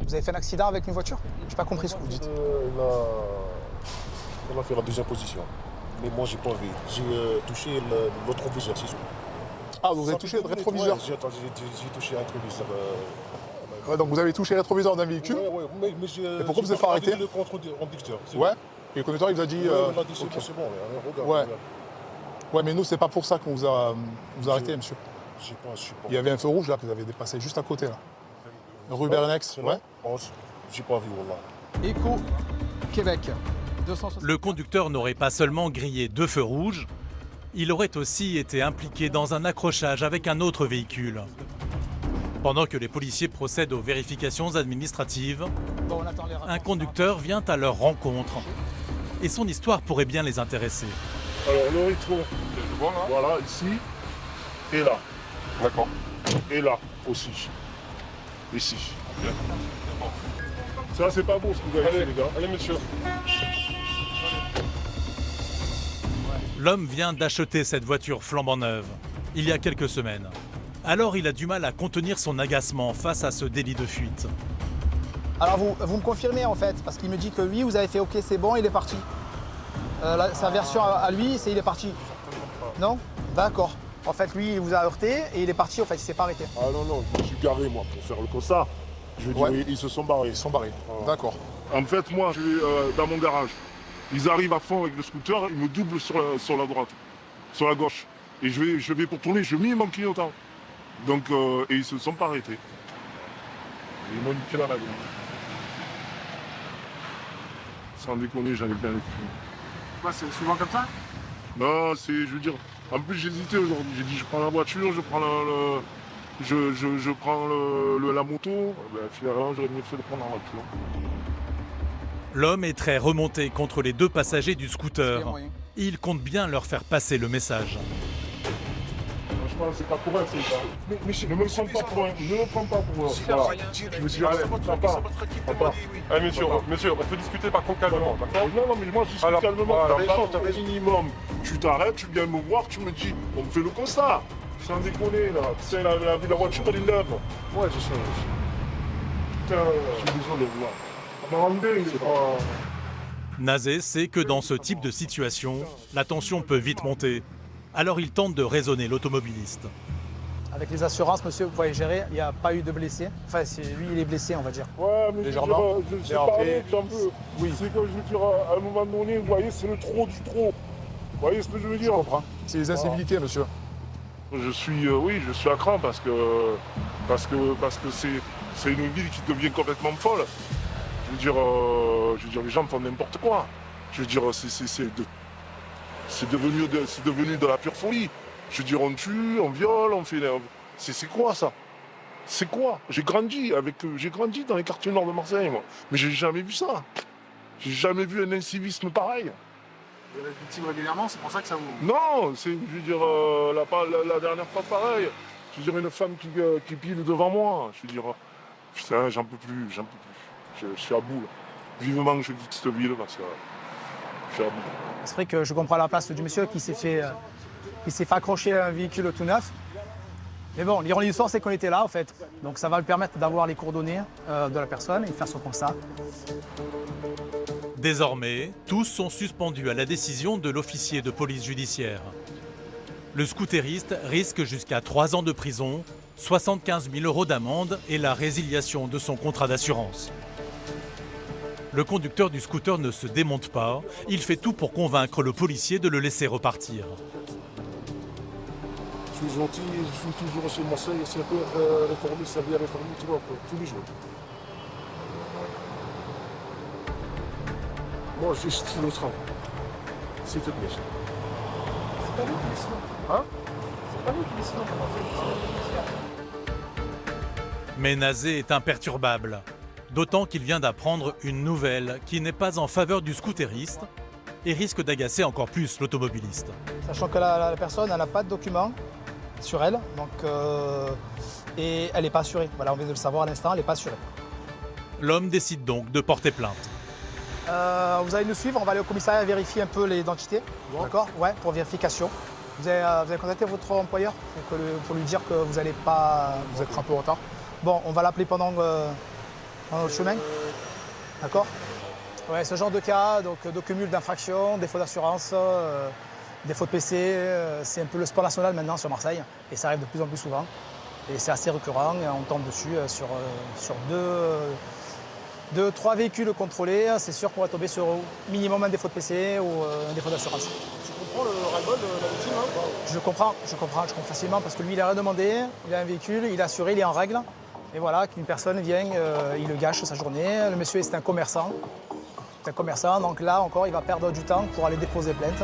Vous avez fait un accident avec une voiture? J'ai pas compris ce que vous dites. On a fait la deuxième position. Mais moi, j'ai pas envie. J'ai touché le rétroviseur, c'est tout. Ah, vous avez touché le rétroviseur? Ouais, j'ai touché le rétroviseur. Ouais, donc vous avez touché le rétroviseur d'un véhicule? Ouais, mais et pourquoi vous êtes fait arrêter? Le conducteur. Ouais. Et le conducteur, il vous a dit... il a dit c'est bon, regarde. Ouais. Ouais, mais nous, c'est pas pour ça qu'on vous a arrêté, monsieur. Je sais pas. Il y avait un feu rouge, là, que vous avez dépassé juste à côté, là. Rue Bernex, ouais. J'ai pas vu, voilà. Éco Québec. Le conducteur n'aurait pas seulement grillé deux feux rouges, il aurait aussi été impliqué dans un accrochage avec un autre véhicule. Pendant que les policiers procèdent aux vérifications administratives, un conducteur vient à leur rencontre. Et son histoire pourrait bien les intéresser. Alors, le rétro, voilà, ici et là. D'accord. Et là aussi. Ici. Ça, c'est pas beau ce que vous avez fait, les gars. Allez, monsieur. L'homme vient d'acheter cette voiture flambant neuve, il y a quelques semaines. Alors il a du mal à contenir son agacement face à ce délit de fuite. Alors vous me confirmez en fait, parce qu'il me dit que oui, vous avez fait OK, c'est bon, il est parti. Sa version à lui, c'est il est parti. Non? D'accord. En fait, lui, il vous a heurté et il est parti, en fait, il s'est pas arrêté. Ah non, je me suis garé, moi, pour faire le constat. Je veux dire, ils se sont barrés. Ils se sont barrés, d'accord. En fait, moi, je suis dans mon garage. Ils arrivent à fond avec le scooter, ils me doublent sur la droite, sur la gauche. Et je vais pour tourner, je mets mon clignotant. Donc, et ils se sont pas arrêtés. Ils m'ont niqué dans la gueule. Sans déconner, j'en ai plein les couilles. Ouais, c'est souvent comme ça? Non, je veux dire, en plus j'hésitais aujourd'hui. J'ai dit je prends la voiture, je prends je prends la moto. Ben, finalement, j'aurais mieux fait de prendre la voiture. L'homme est très remonté contre les deux passagers du scooter. Il compte bien leur faire passer le message. Je pense que c'est pas pour eux, c'est ça. Mais ne me prends pas pour eux. Ne me prends pas pour eux. Voilà. Je me suis dit, allez, papa. Allez, monsieur, on peut discuter par contre calmement, d'accord? Non, mais moi, je discute calmement. T'as minimum. Tu t'arrêtes, tu viens me voir, tu me dis, on me fait le constat. Sans déconner, là. Tu sais, la voiture, elle est neuve. Ouais, je sais. Putain, je suis désolé, là. Nazé sait que dans ce type de situation, la tension peut vite monter. Alors il tente de raisonner l'automobiliste. Avec les assurances, monsieur, vous pouvez gérer, il n'y a pas eu de blessés. Enfin, lui, il est blessé, on va dire. Ouais, mais légèrement. Je sais pas, j'en veux. Oui. C'est que je veux dire, à un moment donné, vous voyez, c'est le trop du trop. Vous voyez ce que je veux dire? Je comprends. C'est les incivilités, monsieur. Je suis, oui, je suis à cran parce que c'est une ville qui devient complètement folle. Je veux dire, les gens font n'importe quoi. Je veux dire, c'est devenu de la pure folie. Je veux dire, on tue, on viole, on fait... C'est quoi ça? C'est quoi? J'ai grandi dans les quartiers nord de Marseille, moi. Mais j'ai jamais vu ça. J'ai jamais vu un incivisme pareil. Vous avez victime régulièrement, c'est pour ça que ça vous... Non, je veux dire, la dernière fois pareil. Je veux dire, une femme qui pile devant moi. Je veux dire, putain, j'en peux plus. Je suis à bout, là. Vivement que je quitte cette ville parce que je suis à bout. C'est vrai que je comprends la place du monsieur qui s'est fait accrocher à un véhicule tout neuf. Mais bon, l'ironie de l'histoire, c'est qu'on était là, en fait. Donc ça va lui permettre d'avoir les coordonnées de la personne et faire son constat. Désormais, tous sont suspendus à la décision de l'officier de police judiciaire. Le scooteriste risque jusqu'à 3 ans de prison, 75 000 € d'amende et la résiliation de son contrat d'assurance. Le conducteur du scooter ne se démonte pas, il fait tout pour convaincre le policier de le laisser repartir. Je suis gentil, je suis toujours chez Marseille, c'est un peu réformé, ça vient réformer tous les jours. Moi, j'ai style au travail, s'il te plaît. C'est pas lui qui décide. Hein? C'est pas lui qui décide. Mais Nazé est imperturbable, d'autant qu'il vient d'apprendre une nouvelle qui n'est pas en faveur du scooteriste et risque d'agacer encore plus l'automobiliste. Sachant que la personne n'a pas de documents sur elle, donc, et elle n'est pas assurée. Voilà, on vient de le savoir à l'instant, elle n'est pas assurée. L'homme décide donc de porter plainte. Vous allez nous suivre, on va aller au commissariat vérifier un peu l'identité, d'accord? Ouais, pour vérification. Vous avez contacté votre employeur pour lui dire que vous n'allez pas... Vous êtes un peu en retard. Bon, on va l'appeler pendant notre chemin, d'accord? Ouais, ce genre de cas, donc de cumul d'infractions, défaut d'assurance, défaut de PC, c'est un peu le sport national maintenant sur Marseille, et ça arrive de plus en plus souvent. Et c'est assez récurrent, et on tombe dessus sur 3 véhicules contrôlés, c'est sûr qu'on va tomber sur minimum un défaut de PC ou un défaut d'assurance. Tu comprends le ras-le-bol de la victime, hein? Je comprends facilement parce que lui il a rien demandé, il a un véhicule, il est assuré, il est en règle. Et voilà, qu'une personne vient, il le gâche sa journée. Le monsieur c'est un commerçant. Donc là encore il va perdre du temps pour aller déposer plainte.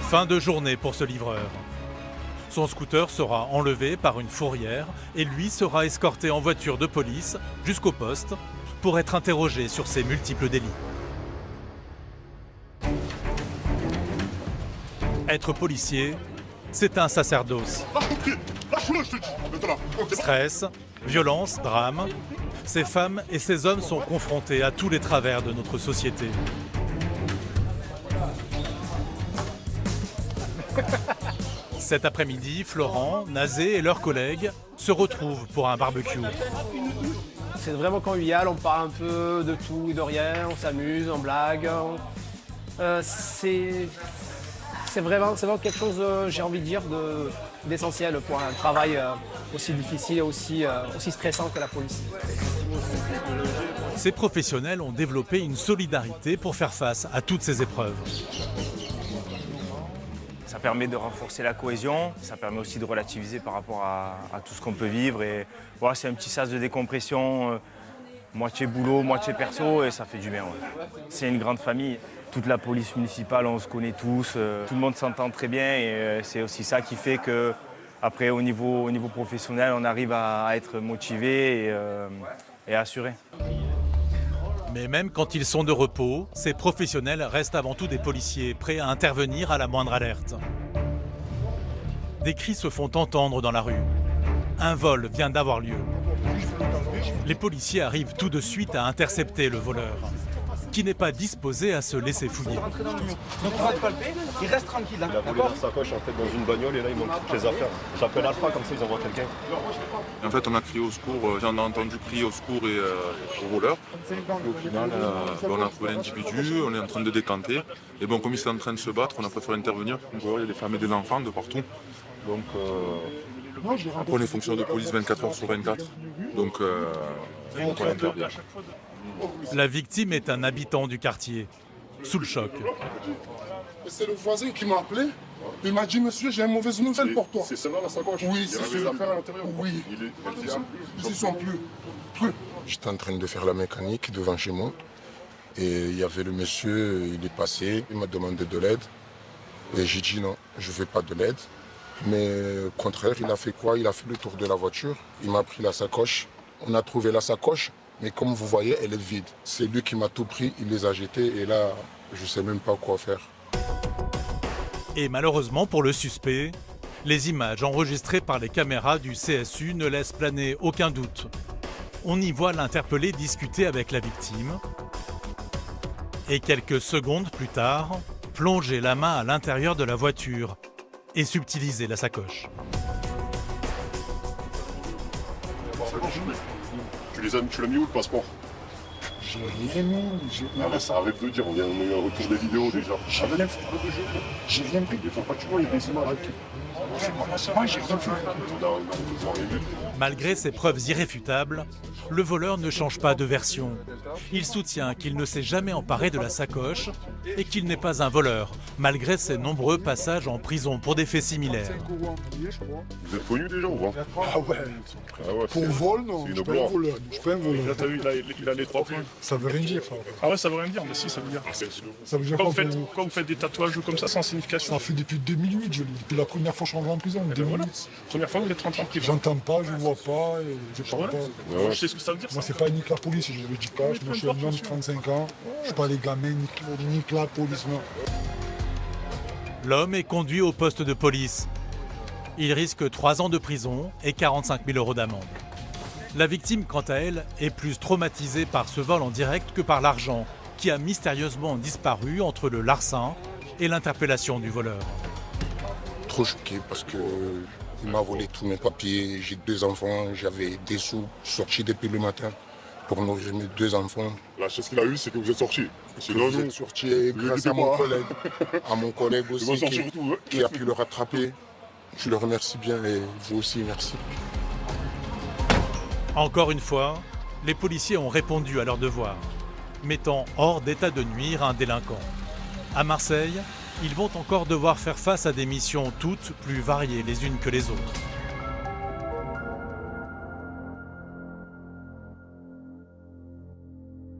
Fin de journée pour ce livreur. Son scooter sera enlevé par une fourrière et lui sera escorté en voiture de police jusqu'au poste pour être interrogé sur ses multiples délits. Être policier, c'est un sacerdoce. Stress, violence, drame, ces femmes et ces hommes sont confrontés à tous les travers de notre société. Cet après-midi, Florent, Nazé et leurs collègues se retrouvent pour un barbecue. C'est vraiment convivial, on parle un peu de tout et de rien, on s'amuse, on blague. C'est vraiment quelque chose, j'ai envie de dire, d'essentiel pour un travail aussi difficile et aussi stressant que la police. Ces professionnels ont développé une solidarité pour faire face à toutes ces épreuves. Ça permet de renforcer la cohésion, ça permet aussi de relativiser par rapport à tout ce qu'on peut vivre. Et voilà, c'est un petit sas de décompression, moitié boulot, moitié perso, et ça fait du bien. Ouais. C'est une grande famille. Toute la police municipale, on se connaît tous, tout le monde s'entend très bien et c'est aussi ça qui fait qu'après au niveau professionnel, on arrive à être motivé et assuré. Mais même quand ils sont de repos, ces professionnels restent avant tout des policiers, prêts à intervenir à la moindre alerte. Des cris se font entendre dans la rue. Un vol vient d'avoir lieu. Les policiers arrivent tout de suite à intercepter le voleur, qui n'est pas disposé à se laisser fouiller. Donc on va te palper, il reste tranquille là. Il a volé leur sacoche en fait dans une bagnole et là ils manquent toutes les affaires. J'appelle Alpha comme ça ils envoient quelqu'un. En fait on a crié au secours, on a entendu crier au secours et au voleur. Au final on a trouvé l'individu, on est en train de décanter. Et bon comme il était en train de se battre, on a préféré intervenir. Donc, il y a des femmes et des enfants de partout. Donc après on est fonction de police 24 h sur 24. Donc on intervient. La victime est un habitant du quartier, sous le choc. C'est le voisin qui m'a appelé. Il m'a dit, monsieur, j'ai une mauvaise nouvelle pour toi. C'est seulement la sacoche. Oui, c'est ce à l'intérieur. Oui. Ils ne sont plus. J'étais en train de faire la mécanique devant chez moi. Et il y avait le monsieur, il est passé, il m'a demandé de l'aide. Et j'ai dit non, je ne veux pas de l'aide. Mais au contraire, il a fait quoi? Il a fait le tour de la voiture. Il m'a pris la sacoche. On a trouvé la sacoche Mais comme vous voyez, elle est vide. C'est lui qui m'a tout pris, il les a jetés et là, je ne sais même pas quoi faire. Et malheureusement pour le suspect, les images enregistrées par les caméras du CSU ne laissent planer aucun doute. On y voit l'interpellé discuter avec la victime et quelques secondes plus tard, plonger la main à l'intérieur de la voiture et subtiliser la sacoche. Tu l'as mis où le passeport? J'ai rien mis. Ça arrête de dire, on a un retour des vidéos déjà. J'ai rien pris. Pourquoi tu vois, il y a des images. Malgré ces preuves irréfutables, le voleur ne change pas de version. Il soutient qu'il ne s'est jamais emparé de la sacoche et qu'il n'est pas un voleur, malgré ses nombreux passages en prison pour des faits similaires. Vous êtes connu déjà ou pas? Ah ouais. Pour vol, non. Je suis pas un voleur. Je suis pas un voleur. Là, t'as vu, il a les 3 points. Ça veut rien dire, ça. Ah ouais, ça veut rien dire, mais si, ça veut dire. Ça veut dire quand vous faites des tatouages comme ça sans signification. Ça fait depuis 2008, je lis. Depuis la première fois que je suis rentré en prison, 2008. Voilà. Première fois que vous êtes rentré en prison. J'entends pas, je vois pas, et je parle pas. Je sais ce que ça veut dire. Moi, c'est pas nique la police, je le dis pas. Moi, je suis un homme de 35 ans. Je suis pas les gamins, nique la police, non. L'homme est conduit au poste de police. Il risque 3 ans de prison et 45 000 € d'amende. La victime, quant à elle, est plus traumatisée par ce vol en direct que par l'argent, qui a mystérieusement disparu entre le larcin et l'interpellation du voleur. Trop choqué parce qu'il m'a volé tous mes papiers, j'ai 2 enfants, j'avais des sous sortis depuis le matin pour nourrir mes 2 enfants. La chose qu'il a eue, c'est que vous êtes sortis. Vous êtes sortis grâce à mon collègue aussi qui a pu le rattraper. Je le remercie bien et vous aussi, merci. Encore une fois, les policiers ont répondu à leur devoir, mettant hors d'état de nuire un délinquant. À Marseille, ils vont encore devoir faire face à des missions toutes plus variées les unes que les autres.